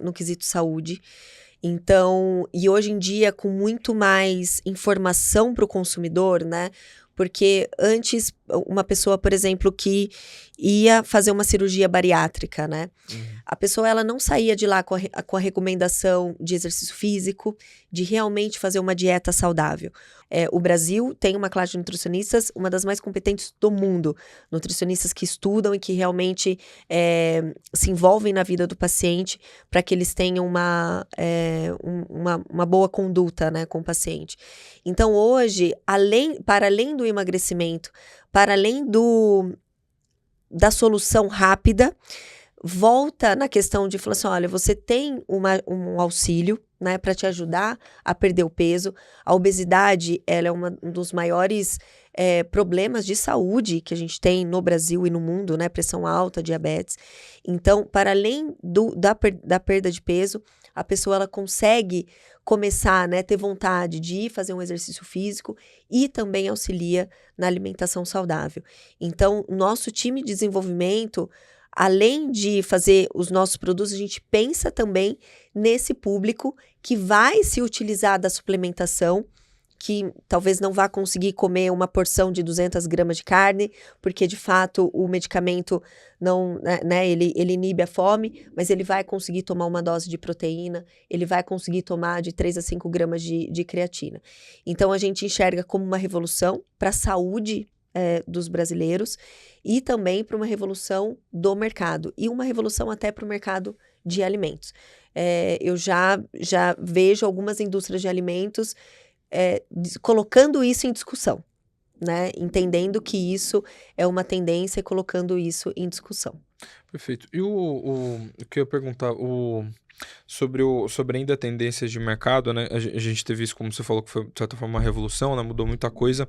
no quesito saúde. Então, e hoje em dia, com muito mais informação para o consumidor, né? Porque antes, uma pessoa, por exemplo, que ia fazer uma cirurgia bariátrica, né? A pessoa, ela não saía de lá com a recomendação de exercício físico, de realmente fazer uma dieta saudável. O Brasil tem uma classe de nutricionistas, uma das mais competentes do mundo. Nutricionistas que estudam e que realmente se envolvem na vida do paciente para que eles tenham uma boa conduta, né, com o paciente. Então, hoje, para além do emagrecimento, para além da solução rápida, volta na questão de falar assim, olha, você tem um auxílio, né, para te ajudar a perder o peso. A obesidade, ela é um dos maiores problemas de saúde que a gente tem no Brasil e no mundo, né, pressão alta, diabetes. Então, para além da perda de peso, a pessoa, ela consegue começar, né, ter vontade de ir fazer um exercício físico e também auxilia na alimentação saudável. Então, nosso time de desenvolvimento, além de fazer os nossos produtos, a gente pensa também nesse público que vai se utilizar da suplementação, que talvez não vá conseguir comer uma porção de 200 gramas de carne, porque de fato o medicamento não, né, ele inibe a fome, mas ele vai conseguir tomar uma dose de proteína, ele vai conseguir tomar de 3 a 5 gramas de creatina. Então a gente enxerga como uma revolução para a saúde dos brasileiros e também para uma revolução do mercado e uma revolução até para o mercado de alimentos. Eu já vejo algumas indústrias de alimentos colocando isso em discussão, né? Entendendo que isso é uma tendência e colocando isso em discussão. Perfeito. E o que eu ia perguntar, sobre ainda tendências de mercado, né? A gente teve isso, como você falou, que foi, de certa forma, uma revolução, né? Mudou muita coisa.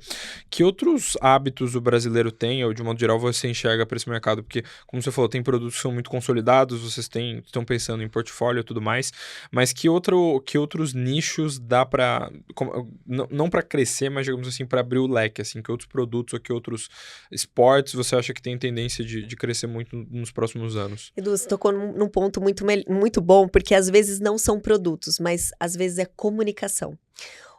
Que outros hábitos o brasileiro tem, ou de modo geral, você enxerga para esse mercado? Porque, como você falou, tem produtos que são muito consolidados, vocês estão pensando em portfólio e tudo mais, mas que outros nichos dá para, não para crescer, mas, digamos assim, para abrir o leque, assim, que outros produtos ou que outros esportes você acha que tem tendência de crescer muito nos próximos anos? Edu, você tocou num ponto muito bom, porque às vezes não são produtos, mas às vezes é comunicação.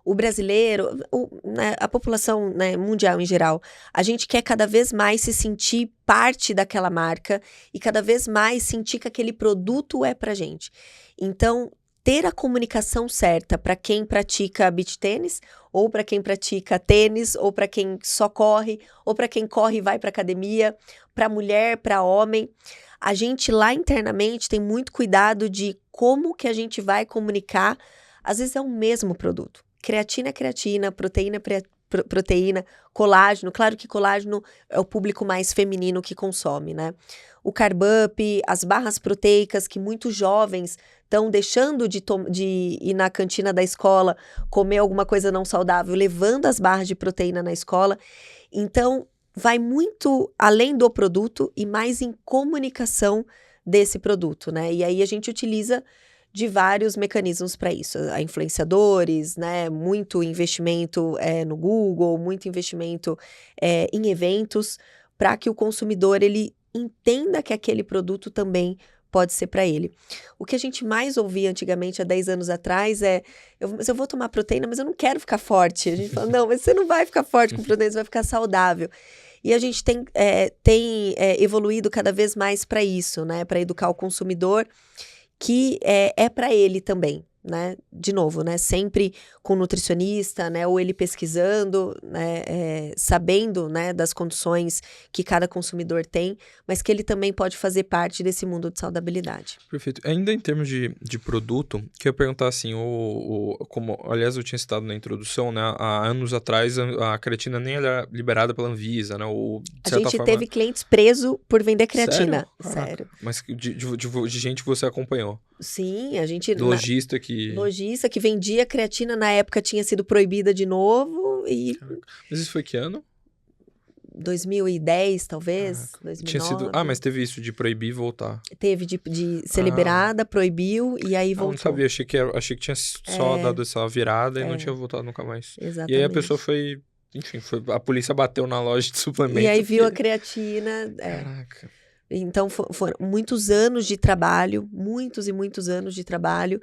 O brasileiro, né, a população, né, mundial em geral, a gente quer cada vez mais se sentir parte daquela marca e cada vez mais sentir que aquele produto é pra gente. Então, ter a comunicação certa para quem pratica beach tênis, ou para quem pratica tênis, ou para quem só corre, ou para quem corre e vai para academia, para mulher, para homem. A gente lá internamente tem muito cuidado de como que a gente vai comunicar. Às vezes é o mesmo produto. Creatina é creatina, proteína é proteína, colágeno. Claro que colágeno é o público mais feminino que consome, né? O Carb Up, as barras proteicas que muitos jovens estão deixando de ir na cantina da escola comer alguma coisa não saudável, levando as barras de proteína na escola. Então, vai muito além do produto e mais em comunicação desse produto, né? E aí a gente utiliza de vários mecanismos para isso. A influenciadores, né? Muito investimento no Google, muito investimento em eventos, para que o consumidor ele entenda que aquele produto também pode ser para ele. O que a gente mais ouvia antigamente, há 10 anos atrás, eu vou tomar proteína, mas eu não quero ficar forte. A gente fala, não, mas você não vai ficar forte com proteína, você vai ficar saudável. E a gente tem evoluído cada vez mais para isso, né? Para educar o consumidor, que é para ele também, né? De novo, né? Sempre com nutricionista, né? Ou ele pesquisando, né? Sabendo, né? Das condições que cada consumidor tem, mas que ele também pode fazer parte desse mundo de saudabilidade. Perfeito. Ainda em termos de produto, que eu ia perguntar assim, como, aliás, eu tinha citado na introdução, né? Há anos atrás, a creatina nem era liberada pela Anvisa, né? Ou, de certa gente forma... teve clientes presos por vender creatina. Sério? Mas de gente que você acompanhou? Sim, a gente... Lojista que vendia creatina, na época tinha sido proibida de novo e... Mas isso foi que ano? 2010, talvez, 2009. Tinha sido... mas teve isso de proibir e voltar. Teve de ser liberada, proibiu e aí voltou. Não sabia, achei que tinha só dado essa virada e não tinha voltado nunca mais. Exatamente. E aí a pessoa foi... Enfim, a polícia bateu na loja de suplementos. E aí viu a creatina... Caraca. Então, foram muitos anos de trabalho, muitos e muitos anos de trabalho,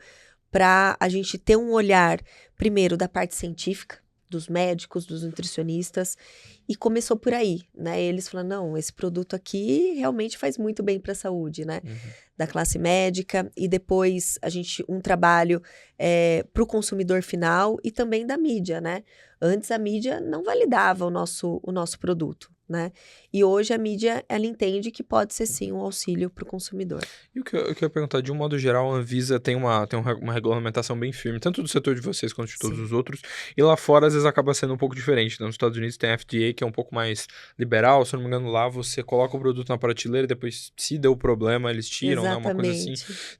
para a gente ter um olhar, primeiro, da parte científica, dos médicos, dos nutricionistas, e começou por aí, né? Eles falaram, não, esse produto aqui realmente faz muito bem para a saúde, né? Da classe médica, e depois um trabalho para o consumidor final e também da mídia, né? Antes a mídia não validava o nosso produto, né? E hoje a mídia, ela entende que pode ser sim um auxílio para o consumidor. E o que eu ia perguntar, de um modo geral, a Anvisa tem uma regulamentação bem firme, tanto do setor de vocês quanto de todos os outros, e lá fora às vezes acaba sendo um pouco diferente, né? Nos Estados Unidos tem a FDA, que é um pouco mais liberal, se eu não me engano lá você coloca o produto na prateleira e depois, se deu problema, eles tiram, né? Uma coisa assim.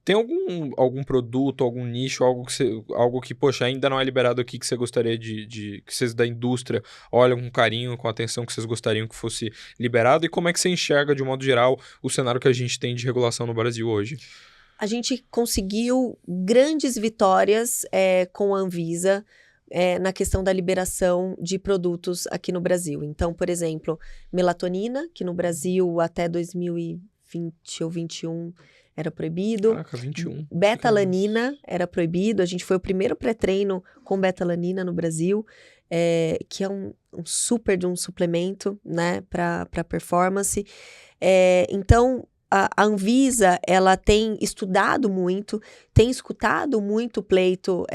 Tem algum produto, algum nicho, algo que, poxa, ainda não é liberado aqui que você gostaria que vocês da indústria olham com carinho, com atenção, que vocês gostariam que fosse liberado, e como é que você enxerga, de um modo geral, o cenário que a gente tem de regulação no Brasil hoje? A gente conseguiu grandes vitórias com a Anvisa na questão da liberação de produtos aqui no Brasil. Então, por exemplo, melatonina, que no Brasil até 2020 ou 2021 era proibido. Caraca, 21. Betalanina era proibido. A gente foi o primeiro pré-treino com betalanina no Brasil, que é um super de um suplemento, né, para performance. Então, a Anvisa, ela tem estudado muito, tem escutado muito o pleito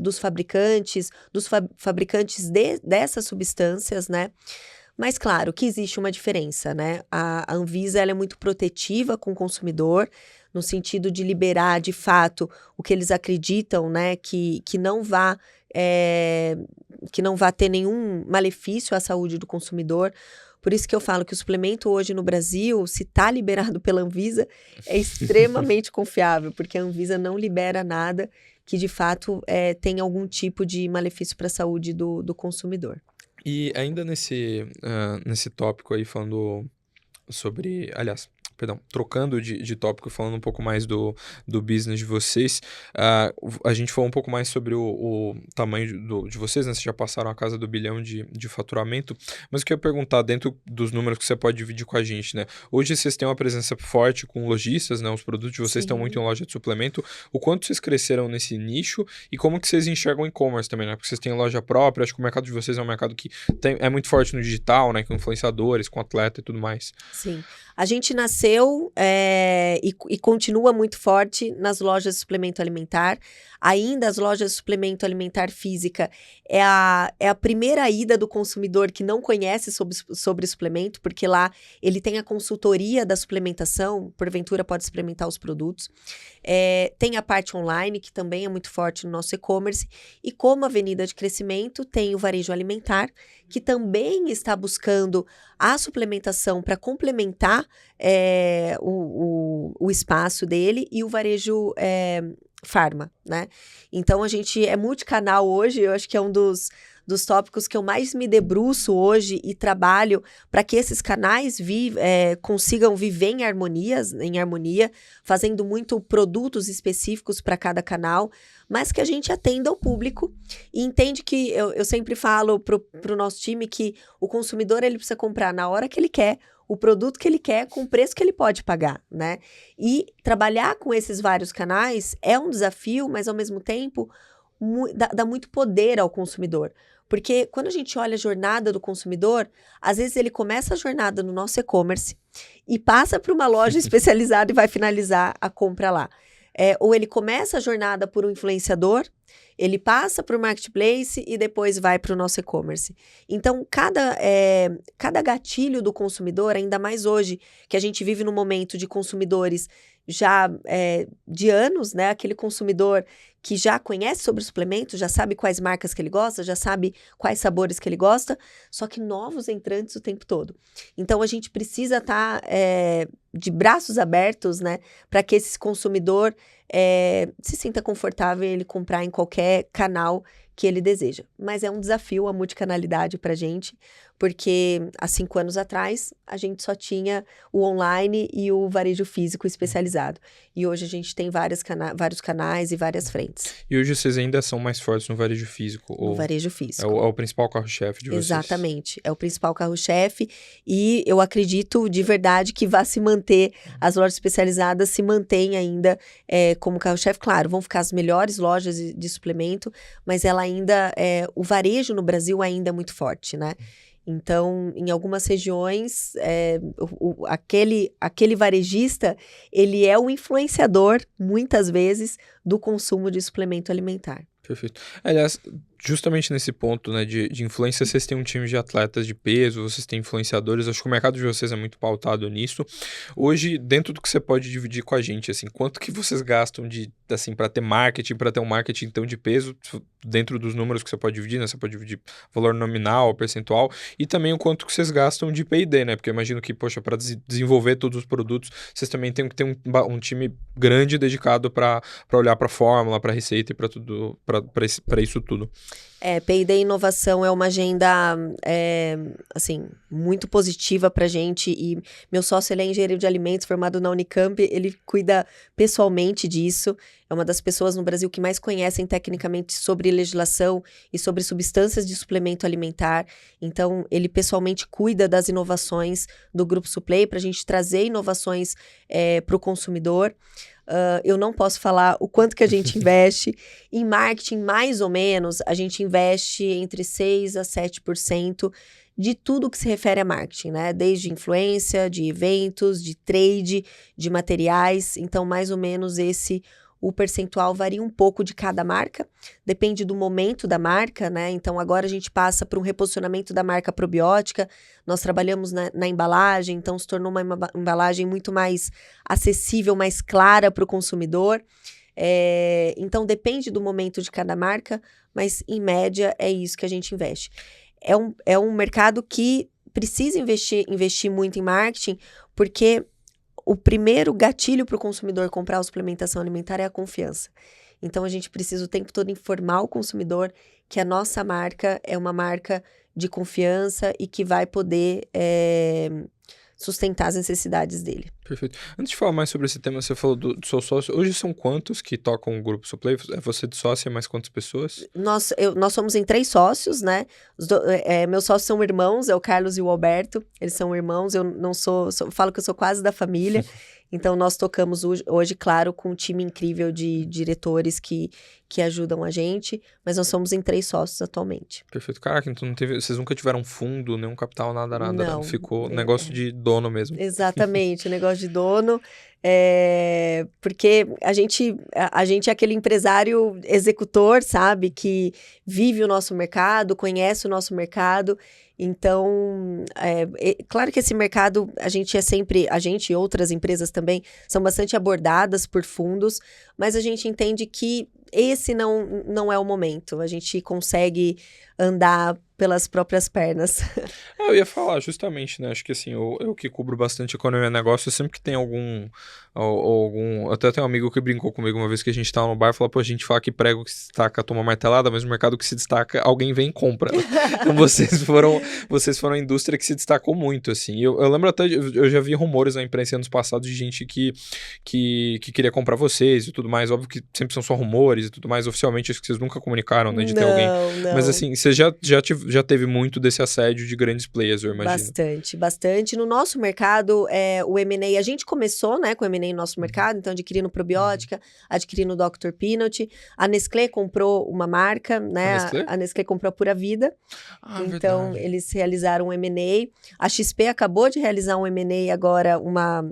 dos fabricantes, dessas substâncias, né? Mas, claro, que existe uma diferença, né? A Anvisa, ela é muito protetiva com o consumidor, no sentido de liberar, de fato, o que eles acreditam, né? Que não vá ter nenhum malefício à saúde do consumidor. Por isso que eu falo que o suplemento hoje no Brasil, se está liberado pela Anvisa, é extremamente confiável, porque a Anvisa não libera nada que, de fato, tenha algum tipo de malefício para a saúde do consumidor. E ainda nesse tópico aí, falando sobre... Aliás, perdão, trocando de tópico, falando um pouco mais do business de vocês, a gente falou um pouco mais sobre o tamanho de vocês, né? Vocês já passaram a casa do 1 bilhão de faturamento, mas eu queria perguntar, dentro dos números que você pode dividir com a gente, né? Hoje vocês têm uma presença forte com lojistas, né? Os produtos de vocês estão muito em loja de suplemento. O quanto vocês cresceram nesse nicho e como que vocês enxergam o e-commerce também, né? Porque vocês têm loja própria, acho que o mercado de vocês é um mercado que é muito forte no digital, né? Com influenciadores, com atleta e tudo mais. Sim. A gente nasceu e continua muito forte nas lojas de suplemento alimentar. Ainda as lojas de suplemento alimentar física é a primeira ida do consumidor que não conhece sobre suplemento, porque lá ele tem a consultoria da suplementação, porventura pode experimentar os produtos. Tem a parte online, que também é muito forte no nosso e-commerce. E como avenida de crescimento, tem o varejo alimentar, que também está buscando a suplementação para complementar o espaço dele, e o varejo farma, né? Então, a gente é multicanal hoje, eu acho que é um dos tópicos que eu mais me debruço hoje e trabalho para que esses canais consigam viver em harmonia, fazendo muito produtos específicos para cada canal, mas que a gente atenda ao público e entende que, eu sempre falo para o nosso time que o consumidor ele precisa comprar na hora que ele quer, o produto que ele quer, com o preço que ele pode pagar, né? E trabalhar com esses vários canais é um desafio, mas ao mesmo tempo dá muito poder ao consumidor. Porque quando a gente olha a jornada do consumidor, às vezes ele começa a jornada no nosso e-commerce e passa para uma loja especializada e vai finalizar a compra lá. Ou ele começa a jornada por um influenciador, ele passa para o marketplace e depois vai para o nosso e-commerce. Então, cada gatilho do consumidor, ainda mais hoje, que a gente vive num momento de consumidores já de anos, né? Aquele consumidor que já conhece sobre suplementos, já sabe quais marcas que ele gosta, já sabe quais sabores que ele gosta, só que novos entrantes o tempo todo. Então, a gente precisa estar de braços abertos, né? Para que esse consumidor se sinta confortável ele comprar em qualquer canal que ele deseja. Mas é um desafio a multicanalidade para a gente, porque há 5 anos atrás a gente só tinha o online e o varejo físico especializado. E hoje a gente tem vários canais e várias frentes. E hoje vocês ainda são mais fortes no varejo físico? No varejo físico. É o principal carro-chefe de vocês? Exatamente. É o principal carro-chefe e eu acredito de verdade que vai se manter, as lojas especializadas se mantêm ainda como carro-chefe. Claro, vão ficar as melhores lojas de suplemento, mas ela ainda, o varejo no Brasil ainda é muito forte, né? Então, em algumas regiões, aquele varejista, ele é o influenciador, muitas vezes, do consumo de suplemento alimentar. Perfeito. Aliás, justamente nesse ponto, né, de influência, vocês têm um time de atletas de peso, vocês têm influenciadores, acho que o mercado de vocês é muito pautado nisso. Hoje, dentro do que você pode dividir com a gente, assim, quanto que vocês gastam assim, para ter marketing, para ter um marketing, então, de peso, dentro dos números que você pode dividir, né, você pode dividir valor nominal, percentual, e também o quanto que vocês gastam de P&D, né, porque eu imagino que, poxa, para desenvolver todos os produtos, vocês também têm que ter um time grande dedicado para olhar para a fórmula, para a receita e para tudo, para isso tudo. P&D e inovação é uma agenda, assim, muito positiva pra gente, e meu sócio, ele é engenheiro de alimentos, formado na Unicamp, ele cuida pessoalmente disso, é uma das pessoas no Brasil que mais conhecem tecnicamente sobre legislação e sobre substâncias de suplemento alimentar, então ele pessoalmente cuida das inovações do Grupo Suplay pra gente trazer inovações para o consumidor. Eu não posso falar o quanto que a gente investe. Em marketing, mais ou menos, a gente investe entre 6% a 7% de tudo que se refere a marketing, né? Desde influência, de eventos, de trade, de materiais. Então, mais ou menos o percentual varia um pouco de cada marca, depende do momento da marca, né? Então, agora a gente passa por um reposicionamento da marca probiótica, nós trabalhamos na embalagem, então se tornou uma embalagem muito mais acessível, mais clara para o consumidor. Então, depende do momento de cada marca, mas, em média, é isso que a gente investe. É um mercado que precisa investir muito em marketing, porque o primeiro gatilho para o consumidor comprar a suplementação alimentar é a confiança. Então, a gente precisa o tempo todo informar o consumidor que a nossa marca é uma marca de confiança e que vai poder sustentar as necessidades dele. Perfeito. Antes de falar mais sobre esse tema, você falou do seu sócio. Hoje são quantos que tocam o Grupo Suplay? É você de sócio e mais quantas pessoas? Nós somos em 3 sócios, né? Meus sócios são irmãos, é o Carlos e o Alberto. Eles são irmãos, eu não falo que eu sou quase da família. Então, nós tocamos hoje, claro, com um time incrível de diretores que ajudam a gente, mas nós somos em 3 sócios atualmente. Perfeito. Caraca, então vocês nunca tiveram fundo, nenhum capital, nada. Não. Ficou negócio de dono mesmo. Exatamente, negócio de dono. Porque a gente é aquele empresário executor, sabe? Que vive o nosso mercado, conhece o nosso mercado. Então, claro que esse mercado, a gente e outras empresas também, são bastante abordadas por fundos, mas a gente entende que esse não é o momento. A gente consegue andar pelas próprias pernas. Eu ia falar, justamente, né? Acho que assim, eu que cubro bastante economia e negócio, sempre que tem algum... Até tem um amigo que brincou comigo uma vez que a gente tava no bar e falou, pô, a gente fala que prego que se destaca toma martelada, mas no mercado que se destaca, alguém vem e compra, né? Então vocês foram a indústria que se destacou muito, assim. Eu lembro até, eu já vi rumores na imprensa anos passados de gente que queria comprar vocês e tudo mais. Óbvio que sempre são só rumores e tudo mais. Oficialmente, acho que vocês nunca comunicaram, né? De ter alguém. Não. Mas assim, você já teve muito desse assédio de grandes players, eu imagino. Bastante. No nosso mercado, o M&A, a gente começou, né, com o M&A no nosso mercado, então adquirindo probiótica, adquirindo o Dr. Peanut. A Nestlé comprou uma marca, né? A Nestlé comprou a Pura Vida. Então, verdade. eles realizaram um M&A. A XP acabou de realizar um M&A agora, uma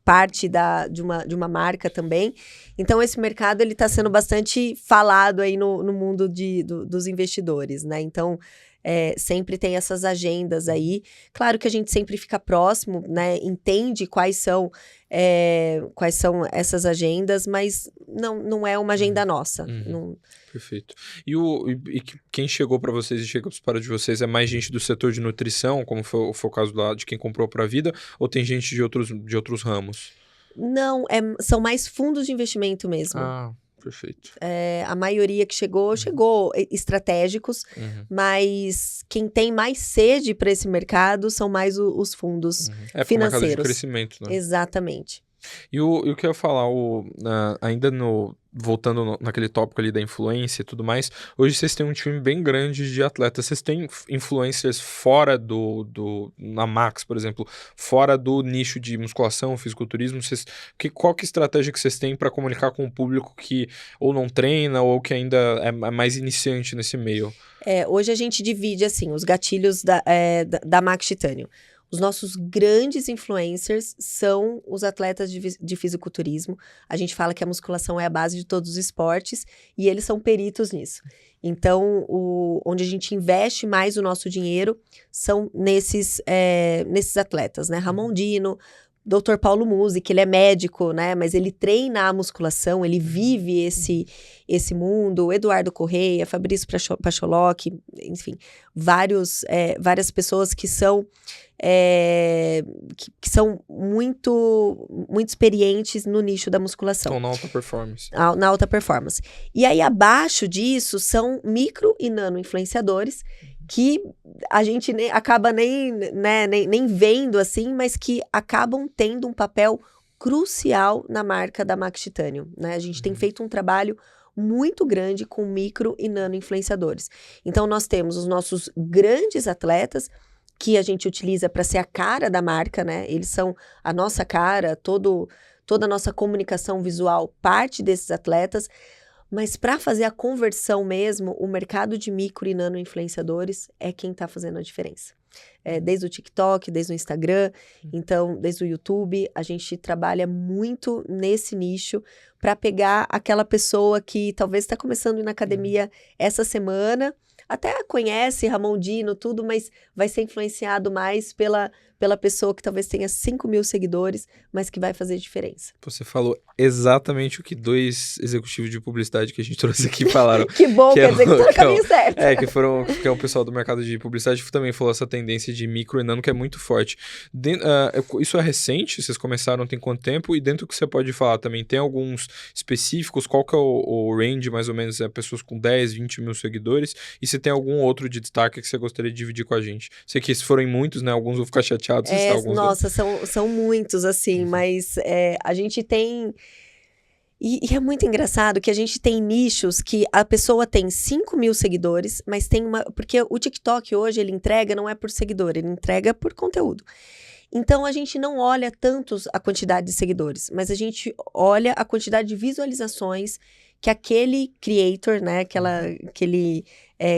parte de uma marca também. Então, esse mercado, ele está sendo bastante falado aí no mundo dos investidores, né? Então, sempre tem essas agendas aí. Claro que a gente sempre fica próximo, né? Entende quais são essas agendas, mas não é uma agenda nossa. Não... Perfeito. E quem chegou para vocês e chegou para de vocês é mais gente do setor de nutrição, como foi o caso de quem comprou para a vida, ou tem gente de outros ramos? Não, são mais fundos de investimento mesmo. Perfeito. A maioria que chegou estratégicos, mas quem tem mais sede para esse mercado são mais os fundos financeiros. Mercado de crescimento, né? Exatamente. E o que eu ia falar, ainda voltando naquele tópico ali da influência e tudo mais, hoje vocês têm um time bem grande de atletas. Vocês têm influencers fora na Max, por exemplo, fora do nicho de musculação, fisiculturismo? Qual que é a estratégia que vocês têm para comunicar com o público que ou não treina ou que ainda é mais iniciante nesse meio? Hoje a gente divide assim os gatilhos da Max Titânio. Os nossos grandes influencers são os atletas de fisiculturismo. A gente fala que a musculação é a base de todos os esportes e eles são peritos nisso. Então, onde a gente investe mais o nosso dinheiro são nesses atletas, né? Ramon Dino, Dr. Paulo Musi, que ele é médico, né? Mas ele treina a musculação, ele vive esse mundo. Eduardo Correia, Fabrício Pacholoc, enfim, várias pessoas que são que são muito, muito experientes no nicho da musculação. Estão na alta performance. Na alta performance. E aí, abaixo disso, são micro e nano influenciadores que a gente acaba nem vendo assim, mas que acabam tendo um papel crucial na marca da Max Titânio, né? A gente tem feito um trabalho muito grande com micro e nano influenciadores. Então, nós temos os nossos grandes atletas que a gente utiliza para ser a cara da marca, né? Eles são a nossa cara, toda a nossa comunicação visual parte desses atletas. Mas para fazer a conversão mesmo, o mercado de micro e nano influenciadores é quem está fazendo a diferença. Desde o TikTok, desde o Instagram, então desde o YouTube, a gente trabalha muito nesse nicho para pegar aquela pessoa que talvez está começando a ir na academia essa semana, até conhece Ramon Dino, tudo, mas vai ser influenciado mais pela pessoa que talvez tenha 5 mil seguidores, mas que vai fazer diferença. Você falou exatamente o que 2 executivos de publicidade que a gente trouxe aqui falaram. Que bom, quer dizer que tá no caminho certo. Que é o pessoal do mercado de publicidade que também falou essa tendência de micro e nano que é muito forte. Isso é recente? Vocês começaram tem quanto tempo? E dentro do que você pode falar também, tem alguns específicos? Qual que é o range, mais ou menos, pessoas com 10, 20 mil seguidores? E se tem algum outro de destaque que você gostaria de dividir com a gente? Sei que se forem muitos, né? Alguns vão ficar chateados. Nossa, são muitos, assim, mas a gente tem... E é muito engraçado que a gente tem nichos que a pessoa tem 5 mil seguidores, mas tem uma... Porque o TikTok hoje, ele entrega não é por seguidor, ele entrega por conteúdo. Então, a gente não olha tanto a quantidade de seguidores, mas a gente olha a quantidade de visualizações que aquele creator, né, aquele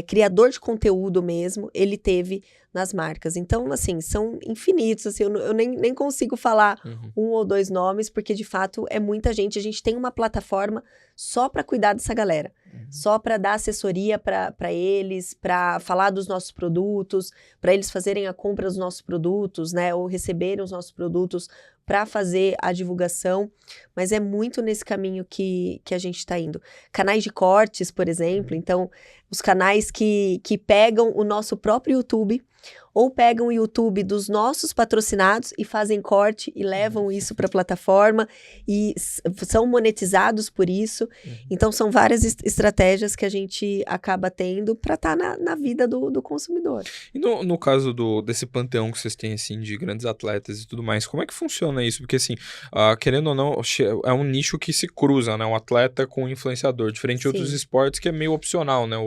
criador de conteúdo mesmo, ele teve nas marcas. Então, assim, são infinitos, assim, eu nem consigo falar 1 ou 2 nomes, porque, de fato, é muita gente. A gente tem uma plataforma só para cuidar dessa galera, só para dar assessoria para eles, para falar dos nossos produtos, para eles fazerem a compra dos nossos produtos, né, ou receberem os nossos produtos para fazer a divulgação, mas é muito nesse caminho que a gente está indo. Canais de cortes, por exemplo, então, os canais que pegam o nosso próprio YouTube, ou pegam o YouTube dos nossos patrocinados e fazem corte e levam isso para a plataforma e são monetizados por isso. Então, são várias estratégias que a gente acaba tendo para estar na vida do consumidor. E no caso desse panteão que vocês têm, assim, de grandes atletas e tudo mais, como é que funciona isso? Porque, assim, querendo ou não, é um nicho que se cruza, né? Um atleta com um influenciador, diferente de outros esportes que é meio opcional, né?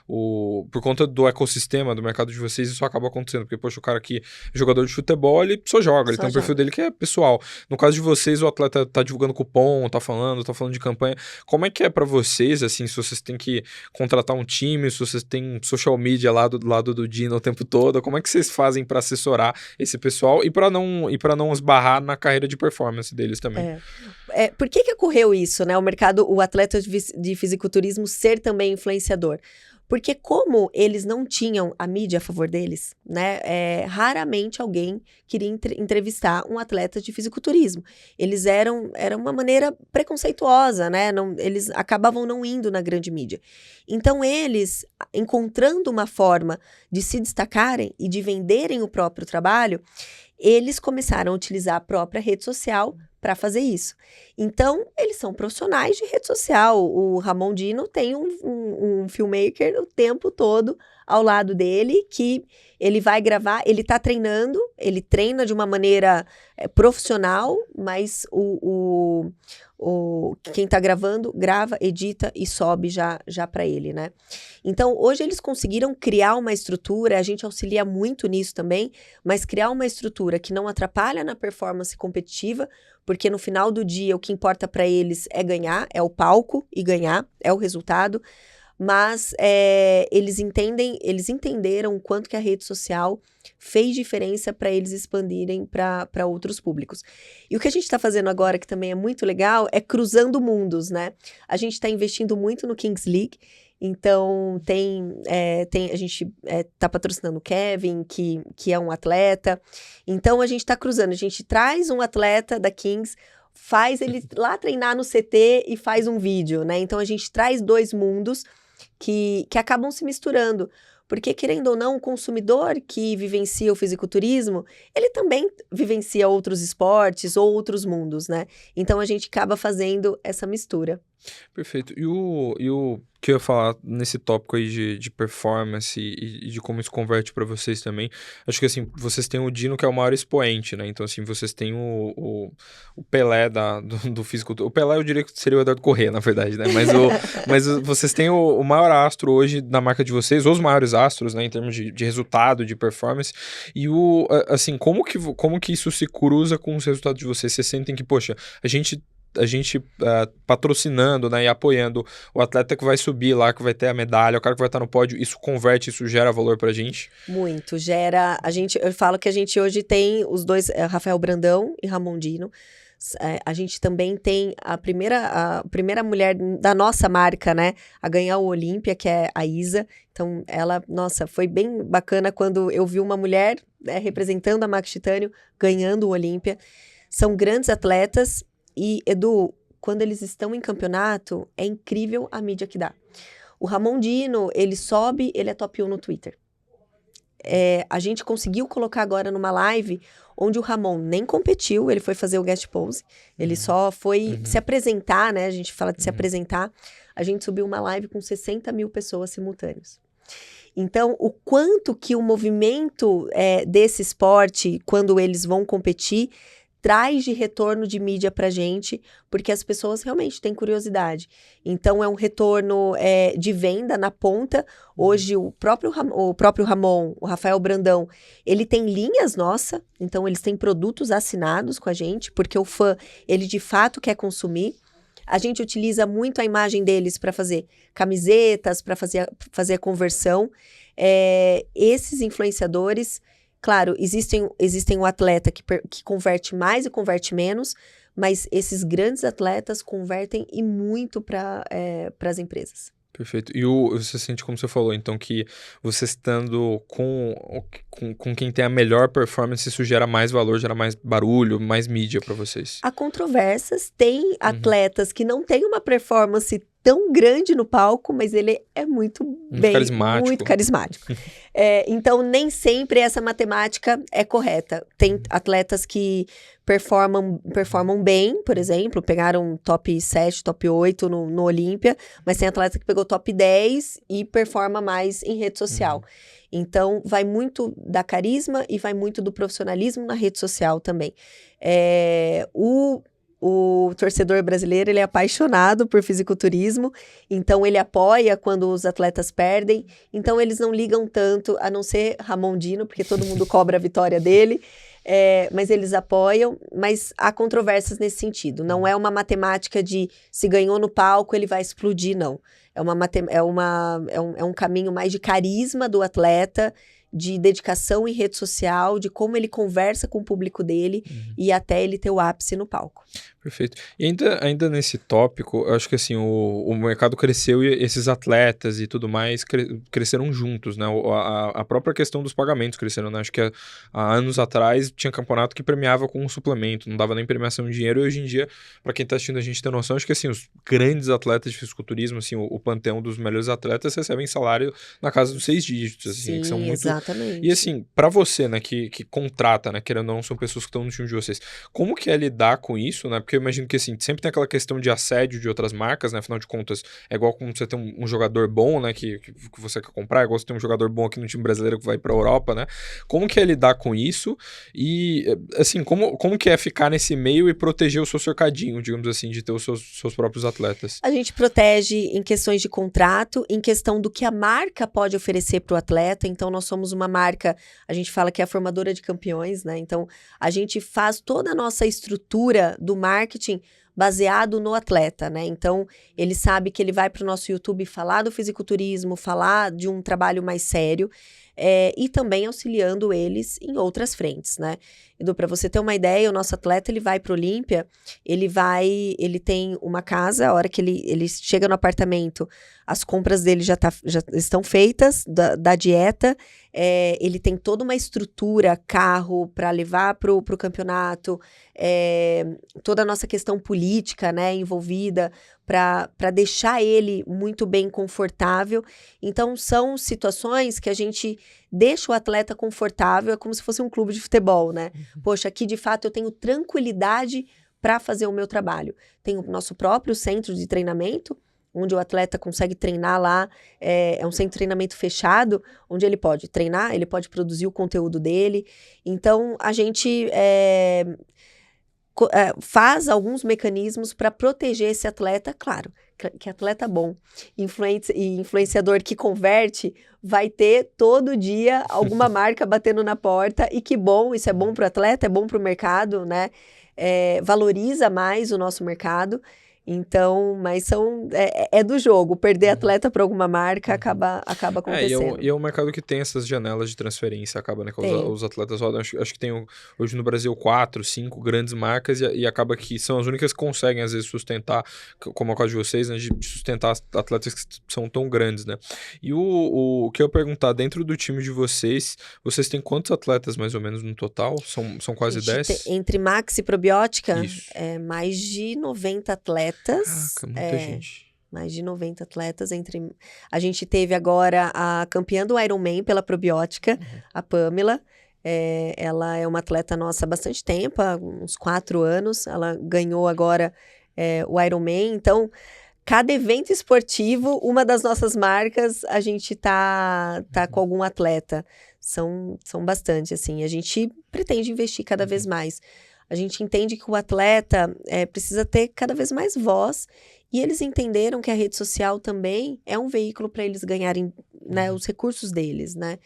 Por conta do ecossistema do mercado de vocês, isso acaba acontecendo. Porque, poxa, o cara que é jogador de futebol, ele só joga, ele tem um perfil dele que é pessoal. No caso de vocês, o atleta tá divulgando cupom, tá falando de campanha. Como é que é pra vocês, assim, se vocês têm que contratar um time, se vocês têm social media lá do lado do Dino o tempo todo, como é que vocês fazem pra assessorar esse pessoal e pra não esbarrar na carreira de performance deles também? Por que ocorreu isso, né? O atleta de fisiculturismo ser também influenciador? Porque como eles não tinham a mídia a favor deles, né, raramente alguém queria entrevistar um atleta de fisiculturismo. Eles era uma maneira preconceituosa, né, eles acabavam não indo na grande mídia. Então eles, encontrando uma forma de se destacarem e de venderem o próprio trabalho, eles começaram a utilizar a própria rede social para fazer isso. Então, eles são profissionais de rede social. O Ramon Dino tem um filmmaker o tempo todo ao lado dele, que ele vai gravar, ele tá treinando, ele treina de uma maneira profissional, mas quem tá gravando, grava, edita e sobe já para ele, né? Então, hoje eles conseguiram criar uma estrutura, a gente auxilia muito nisso também, mas criar uma estrutura que não atrapalha na performance competitiva, porque no final do dia o que importa para eles é ganhar, é o palco e ganhar, é o resultado. Mas eles entenderam o quanto que a rede social fez diferença para eles expandirem para outros públicos. E o que a gente está fazendo agora, que também é muito legal, é cruzando mundos, né? A gente está investindo muito no Kings League, então a gente está patrocinando o Kevin, que é um atleta. Então a gente está cruzando, a gente traz um atleta da Kings, faz ele lá treinar no CT e faz um vídeo, né? Então a gente traz dois mundos que acabam se misturando, porque querendo ou não, o consumidor que vivencia o fisiculturismo, ele também vivencia outros esportes ou outros mundos, né? Então a gente acaba fazendo essa mistura. Perfeito. E o que eu ia falar nesse tópico aí de performance e de como isso converte para vocês também, acho que assim, vocês têm o Dino, que é o maior expoente, né? Então assim, vocês têm o Pelé do fisiculturismo. O Pelé eu diria que seria o Eduardo Corrêa, na verdade, né? Mas vocês têm o maior astro hoje na marca de vocês, os maiores astros, né? Em termos de resultado, de performance. E assim, como que isso se cruza com os resultados de vocês? Vocês sentem que, poxa, a gente patrocinando, né, e apoiando o atleta que vai subir lá, que vai ter a medalha, o cara que vai estar no pódio, isso converte, isso gera valor pra gente? Muito, gera. Eu falo que a gente hoje tem os dois, Rafael Brandão e Ramon Dino. A gente também tem a primeira mulher da nossa marca, né, a ganhar o Olímpia, que é a Isa. Então, ela, nossa, foi bem bacana quando eu vi uma mulher representando a Max Titânio ganhando o Olímpia. São grandes atletas. E, Edu, quando eles estão em campeonato, é incrível a mídia que dá. O Ramon Dino, ele sobe, ele é top 1 no Twitter. A gente conseguiu colocar agora numa live onde o Ramon nem competiu, ele foi fazer o guest pose, ele só foi se apresentar, né? A gente fala de se apresentar. A gente subiu uma live com 60 mil pessoas simultâneas. Então, o quanto que o movimento desse esporte, quando eles vão competir, traz de retorno de mídia pra gente, porque as pessoas realmente têm curiosidade. Então, é um retorno de venda na ponta. Hoje, o próprio Ramon, o Rafael Brandão, ele tem linhas nossa, então eles têm produtos assinados com a gente, porque o fã, ele de fato quer consumir. A gente utiliza muito a imagem deles para fazer camisetas, para fazer a conversão. Esses influenciadores... Claro, existem um atleta que converte mais e converte menos, mas esses grandes atletas convertem e muito para as empresas. Perfeito. E você sente, como você falou, então, que você estando com quem tem a melhor performance, isso gera mais valor, gera mais barulho, mais mídia para vocês? Há controvérsias, tem atletas que não têm uma performance tão grande no palco, mas ele é muito carismático. Então, nem sempre essa matemática é correta. Tem atletas que performam bem, por exemplo, pegaram top 7, top 8 no Olímpia, mas tem atleta que pegou top 10 e performa mais em rede social. Então, vai muito da carisma e vai muito do profissionalismo na rede social também. O torcedor brasileiro, ele é apaixonado por fisiculturismo, então ele apoia quando os atletas perdem, então eles não ligam tanto, a não ser Ramon Dino, porque todo mundo cobra a vitória dele, mas eles apoiam, mas há controvérsias nesse sentido. Não é uma matemática de se ganhou no palco, ele vai explodir, não. É um caminho mais de carisma do atleta, de dedicação em rede social, de como ele conversa com o público dele e até ele ter o ápice no palco. Perfeito. E ainda nesse tópico, eu acho que assim, o mercado cresceu e esses atletas e tudo mais cresceram juntos, né? A própria questão dos pagamentos cresceram, né? Acho que há anos atrás tinha campeonato que premiava com um suplemento, não dava nem premiação em dinheiro, e hoje em dia, para quem tá assistindo a gente ter noção, acho que assim, os grandes atletas de fisiculturismo, assim, o panteão dos melhores atletas recebem salário na casa dos 6 dígitos, assim, que são Sim, muito... exatamente. E assim, para você, né, que contrata, né, querendo ou não, são pessoas que estão no time de vocês, como que é lidar com isso, né? Porque eu imagino que, assim, sempre tem aquela questão de assédio de outras marcas, né? Afinal de contas, é igual como você tem um jogador bom, né? Que você quer comprar, é igual você tem um jogador bom aqui no time brasileiro que vai pra Europa, né? Como que é lidar com isso? E, assim, como que é ficar nesse meio e proteger o seu cercadinho, digamos assim, de ter os seus próprios atletas? A gente protege em questões de contrato, em questão do que a marca pode oferecer para o atleta. Então, nós somos uma marca, a gente fala que é a formadora de campeões, né? Então, a gente faz toda a nossa estrutura do marketing baseado no atleta, né? Então, ele sabe que ele vai para o nosso YouTube falar do fisiculturismo, falar de um trabalho mais sério, e também auxiliando eles em outras frentes, né? Edu, para você ter uma ideia, o nosso atleta, ele vai para o Olímpia, ele tem uma casa, a hora que ele chega no apartamento, as compras dele já estão feitas, da dieta, ele tem toda uma estrutura, carro para levar para o campeonato, toda a nossa questão política, né, envolvida, para deixar ele muito bem confortável. Então, são situações que a gente deixa o atleta confortável, é como se fosse um clube de futebol, né? Poxa, aqui de fato eu tenho tranquilidade para fazer o meu trabalho. Tem o nosso próprio centro de treinamento, onde o atleta consegue treinar lá, é um centro de treinamento fechado, onde ele pode treinar, ele pode produzir o conteúdo dele. Então, a gente faz alguns mecanismos para proteger esse atleta, claro, que atleta bom, influenciador que converte, vai ter todo dia alguma marca batendo na porta, e que bom, isso é bom para o atleta, é bom para o mercado, né? Valoriza mais o nosso mercado. Então, mas é do jogo, perder atleta para alguma marca acaba acontecendo. E é um mercado que tem essas janelas de transferência, acaba, né? Que os atletas rodam, acho que tem hoje no Brasil 4, 5 grandes marcas, e acaba que são as únicas que conseguem, às vezes, sustentar, como é o caso de vocês, né? De sustentar atletas que são tão grandes, né? E o que eu ia perguntar, dentro do time de vocês têm quantos atletas, mais ou menos, no total? São quase 10? Entre Max e Probiótica, Isso. mais de 90 atletas. Caraca, muita gente. Mais de 90 atletas. A gente teve agora a campeã do Ironman pela Probiótica, a Pamela. Ela é uma atleta nossa há bastante tempo, há uns 4 anos. Ela ganhou agora o Ironman. Então, cada evento esportivo, uma das nossas marcas, a gente tá com algum atleta. São bastante, assim. A gente pretende investir cada vez mais. A gente entende que o atleta precisa ter cada vez mais voz, e eles entenderam que a rede social também é um veículo para eles ganharem, né, os recursos deles, né?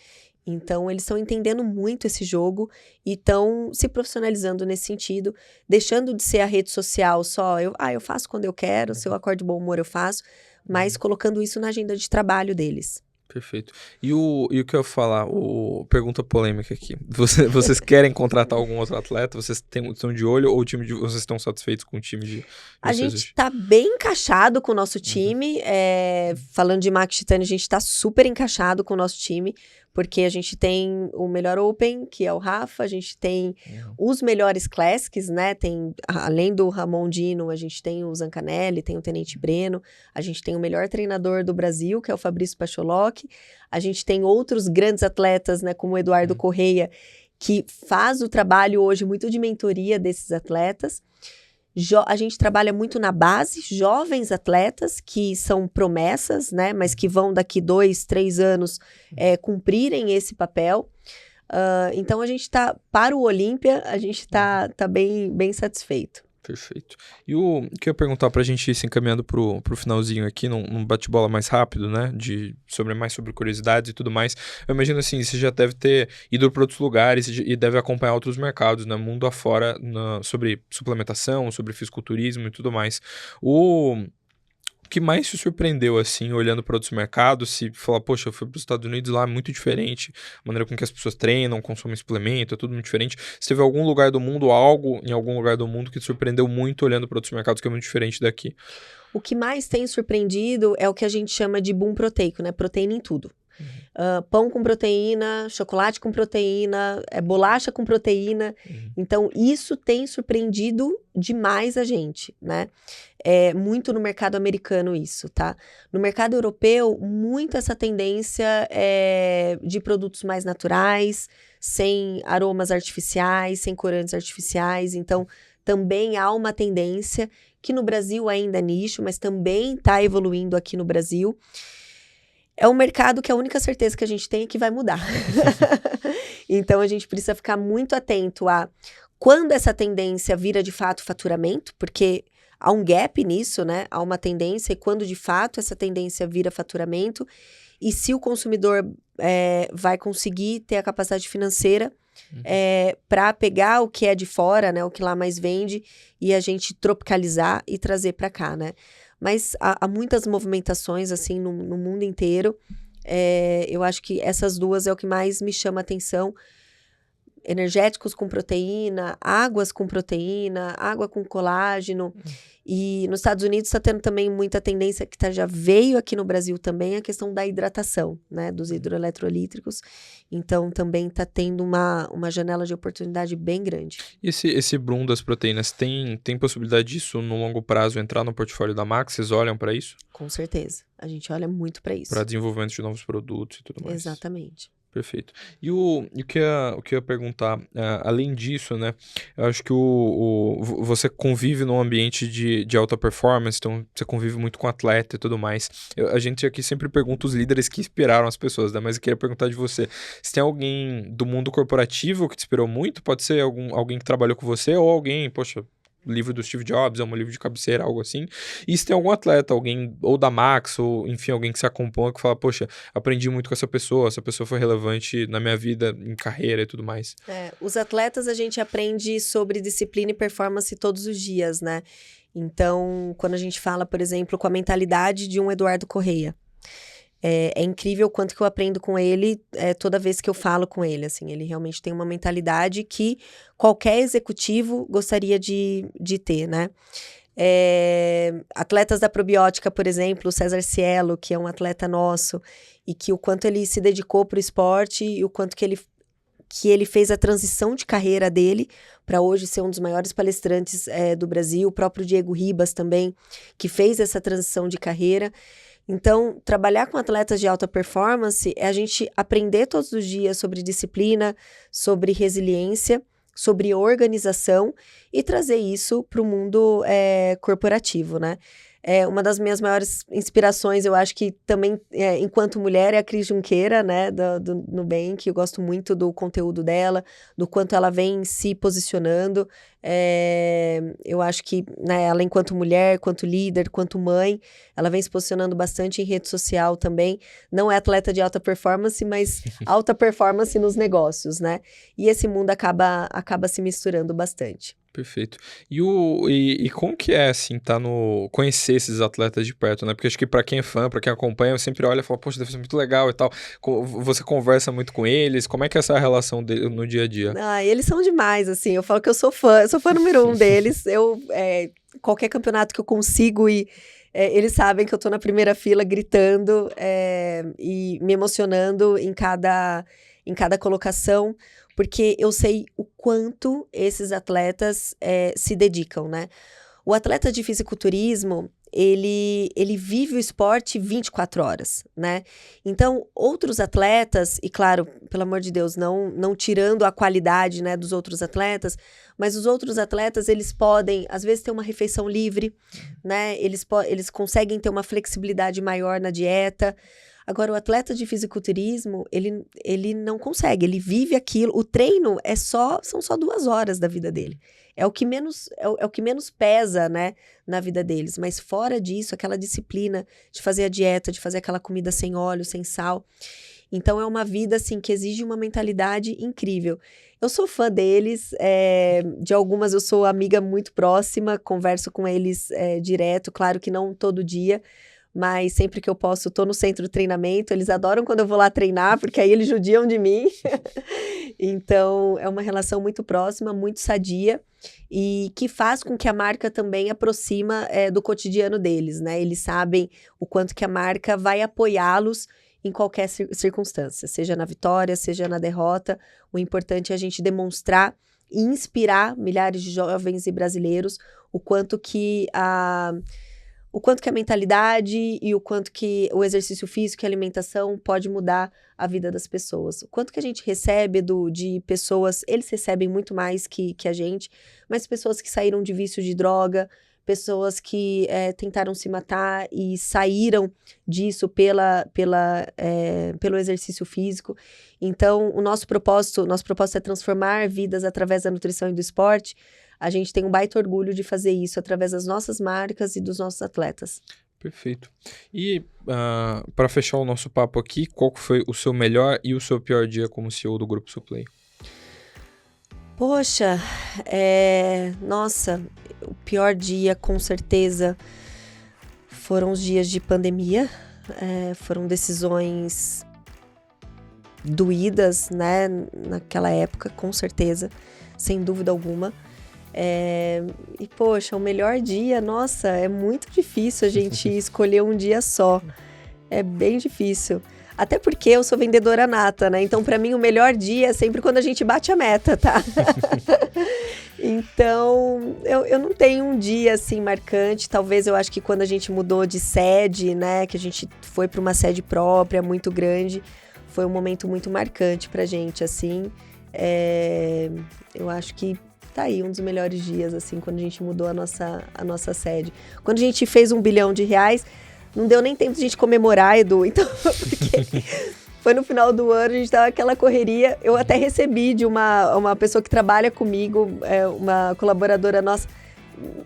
Então, eles estão entendendo muito esse jogo e estão se profissionalizando nesse sentido, deixando de ser a rede social só, eu faço quando eu quero, se eu acordo de bom humor eu faço, mas colocando isso na agenda de trabalho deles. Perfeito. E o que eu ia falar, pergunta polêmica aqui. Vocês querem contratar algum outro atleta? Vocês estão de olho, ou o time vocês estão satisfeitos com o time de A vocês gente hoje? está bem encaixado com o nosso time. Falando de Max Titânio, a gente está super encaixado com o nosso time, porque a gente tem o melhor Open, que é o Rafa, a gente tem os melhores Classics, né? Além do Ramon Dino, a gente tem o Zancanelli, tem o Tenente Breno, a gente tem o melhor treinador do Brasil, que é o Fabrício Pacholoc, a gente tem outros grandes atletas, né, como o Eduardo Correia, que faz o trabalho hoje muito de mentoria desses atletas. A gente trabalha muito na base, jovens atletas que são promessas, né, mas que vão daqui 2, 3 anos cumprirem esse papel. Então, a gente está, para o Olímpia, a gente está bem, bem satisfeito. Perfeito. E o que eu ia perguntar pra gente ir se encaminhando pro finalzinho aqui, num bate-bola mais rápido, né? Mais sobre curiosidades e tudo mais. Eu imagino assim, você já deve ter ido para outros lugares e deve acompanhar outros mercados, né? Mundo afora, sobre suplementação, sobre fisiculturismo e tudo mais. O que mais te surpreendeu, assim, olhando para outros mercados? Se falar, poxa, eu fui para os Estados Unidos, lá é muito diferente, a maneira com que as pessoas treinam, consomem suplemento, é tudo muito diferente. Se teve algum lugar do mundo, algo em algum lugar do mundo que te surpreendeu muito olhando para outros mercados que é muito diferente daqui? O que mais tem surpreendido é o que a gente chama de boom proteico, né? Proteína em tudo. Pão com proteína, chocolate com proteína, bolacha com proteína. Então, isso tem surpreendido demais a gente, né? Muito no mercado americano isso, tá? No mercado europeu, muito essa tendência de produtos mais naturais, sem aromas artificiais, sem corantes artificiais. Então, também há uma tendência que no Brasil ainda é nicho, mas também está evoluindo aqui no Brasil. É um mercado que a única certeza que a gente tem é que vai mudar. Então, a gente precisa ficar muito atento a quando essa tendência vira de fato faturamento, porque há um gap nisso, né? Há uma tendência e quando de fato essa tendência vira faturamento e se o consumidor vai conseguir ter a capacidade financeira para pegar o que é de fora, né? O que lá mais vende e a gente tropicalizar e trazer para cá, né? Mas há muitas movimentações, assim, no mundo inteiro. Eu acho que essas duas é o que mais me chama a atenção. Energéticos com proteína, águas com proteína, água com colágeno. E nos Estados Unidos está tendo também muita tendência que já veio aqui no Brasil também, a questão da hidratação, né? Dos hidroeletrolíticos. Então, também está tendo uma janela de oportunidade bem grande. E esse boom das proteínas, tem possibilidade disso no longo prazo entrar no portfólio da Max? Vocês olham para isso? Com certeza. A gente olha muito para isso. Para desenvolvimento de novos produtos e tudo mais. Exatamente. Perfeito. E o que eu ia perguntar, além disso, né, eu acho que você convive num ambiente de alta performance, então você convive muito com atleta e tudo mais. A gente aqui sempre pergunta os líderes que inspiraram as pessoas, né, mas eu queria perguntar de você, se tem alguém do mundo corporativo que te inspirou muito, pode ser alguém que trabalhou com você ou alguém, poxa, livro do Steve Jobs, é um livro de cabeceira, algo assim. E se tem algum atleta, alguém, ou da Max, ou enfim, alguém que se acompanha, que fala, poxa, aprendi muito com essa pessoa foi relevante na minha vida, em carreira e tudo mais. Os atletas a gente aprende sobre disciplina e performance todos os dias, né? Então, quando a gente fala, por exemplo, com a mentalidade de um Eduardo Correia, é incrível o quanto que eu aprendo com ele toda vez que eu falo com ele, assim, ele realmente tem uma mentalidade que qualquer executivo gostaria de ter, né? Atletas da probiótica, por exemplo, o César Cielo, que é um atleta nosso, e que o quanto ele se dedicou para o esporte e o quanto que ele fez a transição de carreira dele para hoje ser um dos maiores palestrantes do Brasil, o próprio Diego Ribas também, que fez essa transição de carreira. Então, trabalhar com atletas de alta performance é a gente aprender todos os dias sobre disciplina, sobre resiliência, sobre organização e trazer isso para o mundo corporativo, né? Uma das minhas maiores inspirações, eu acho que também, enquanto mulher, é a Cris Junqueira, né, do Nubank. Eu gosto muito do conteúdo dela, do quanto ela vem se posicionando. Eu acho que, né, ela, enquanto mulher, quanto líder, quanto mãe, ela vem se posicionando bastante em rede social também. Não é atleta de alta performance, mas alta performance nos negócios, né? E esse mundo acaba se misturando bastante. Perfeito. E como que é, assim, conhecer esses atletas de perto, né? Porque acho que pra quem é fã, pra quem acompanha, sempre olha e fala, poxa, deve ser muito legal e tal. Você conversa muito com eles, como é que é essa relação dele no dia a dia? Eles são demais, assim, eu falo que eu sou fã número 1 deles. Qualquer campeonato que eu consigo ir, eles sabem que eu tô na primeira fila gritando e me emocionando em cada colocação, porque eu sei o quanto esses atletas se dedicam, né? O atleta de fisiculturismo, ele vive o esporte 24 horas, né? Então, outros atletas, e claro, pelo amor de Deus, não tirando a qualidade, né, dos outros atletas, mas os outros atletas, eles podem, às vezes, ter uma refeição livre, né? Eles conseguem ter uma flexibilidade maior na dieta. Agora, o atleta de fisiculturismo, ele não consegue, ele vive aquilo. O treino são só 2 horas da vida dele. É o que menos pesa, né, na vida deles. Mas fora disso, aquela disciplina de fazer a dieta, de fazer aquela comida sem óleo, sem sal. Então é uma vida assim que exige uma mentalidade incrível. Eu sou fã deles, de algumas eu sou amiga muito próxima, converso com eles direto, claro que não todo dia, mas sempre que eu posso, tô no centro de treinamento, eles adoram quando eu vou lá treinar, porque aí eles judiam de mim. Então, é uma relação muito próxima, muito sadia, e que faz com que a marca também aproxima do cotidiano deles, né? Eles sabem o quanto que a marca vai apoiá-los em qualquer circunstância, seja na vitória, seja na derrota. O importante é a gente demonstrar e inspirar milhares de jovens e brasileiros o quanto que a mentalidade e o quanto que o exercício físico e a alimentação pode mudar a vida das pessoas. O quanto que a gente recebe, de pessoas, eles recebem muito mais que a gente, mas pessoas que saíram de vício de droga, pessoas que tentaram se matar e saíram disso pelo exercício físico. Então, o nosso propósito é transformar vidas através da nutrição e do esporte. A gente tem um baita orgulho de fazer isso através das nossas marcas e dos nossos atletas. Perfeito. E para fechar o nosso papo aqui, qual foi o seu melhor e o seu pior dia como CEO do Grupo Suplay? Poxa, nossa, o pior dia com certeza foram os dias de pandemia. Foram decisões doídas, né, naquela época, com certeza, sem dúvida alguma. E poxa, o melhor dia, nossa, é muito difícil a gente escolher um dia só. É bem difícil. Até porque eu sou vendedora nata, né? Então, pra mim, o melhor dia é sempre quando a gente bate a meta, tá? Então, eu não tenho um dia, assim, marcante. Talvez eu acho que quando a gente mudou de sede, né? Que a gente foi pra uma sede própria, muito grande. Foi um momento muito marcante pra gente, assim. Eu acho que tá aí um dos melhores dias, assim, quando a gente mudou a nossa sede. Quando a gente fez R$1 bilhão, não deu nem tempo de a gente comemorar, Edu. Então, porque foi no final do ano, a gente tava aquela correria. Eu até recebi de uma pessoa que trabalha comigo, uma colaboradora nossa.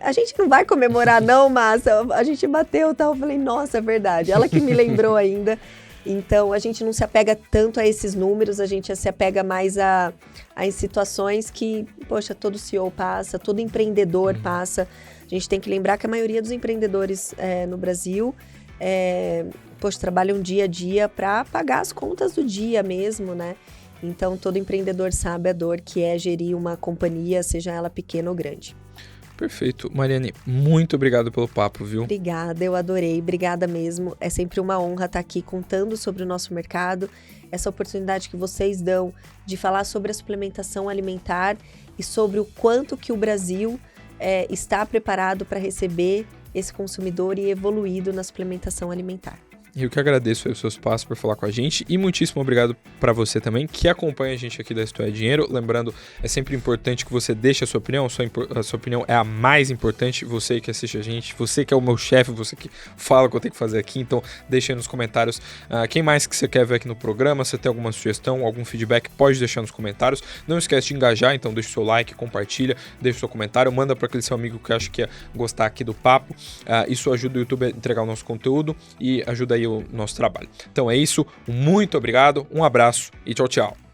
A gente não vai comemorar, não, Massa. A gente bateu e tal. Eu falei, nossa, é verdade. Ela que me lembrou ainda. Então, a gente não se apega tanto a esses números, a gente se apega mais a situações que, poxa, todo CEO passa, todo empreendedor passa. A gente tem que lembrar que a maioria dos empreendedores no Brasil, trabalham dia a dia para pagar as contas do dia mesmo, né? Então, todo empreendedor sabe a dor que é gerir uma companhia, seja ela pequena ou grande. Perfeito. Mariane, muito obrigado pelo papo, viu? Obrigada, eu adorei. Obrigada mesmo. É sempre uma honra estar aqui contando sobre o nosso mercado, essa oportunidade que vocês dão de falar sobre a suplementação alimentar e sobre o quanto que o Brasil está preparado para receber esse consumidor e evoluído na suplementação alimentar. Eu que agradeço aí o seu espaço por falar com a gente e muitíssimo obrigado para você também que acompanha a gente aqui da Isto é Dinheiro. Lembrando, é sempre importante que você deixe a sua opinião, a sua opinião é a mais importante, você que assiste a gente, você que é o meu chefe, você que fala o que eu tenho que fazer aqui, então deixa aí nos comentários quem mais que você quer ver aqui no programa, se tem alguma sugestão, algum feedback, pode deixar nos comentários. Não esquece de engajar, então deixa o seu like, compartilha, deixa o seu comentário, manda para aquele seu amigo que acha que ia gostar aqui do papo. Isso ajuda o YouTube a entregar o nosso conteúdo e ajuda aí o nosso trabalho. Então é isso, muito obrigado, um abraço e tchau, tchau.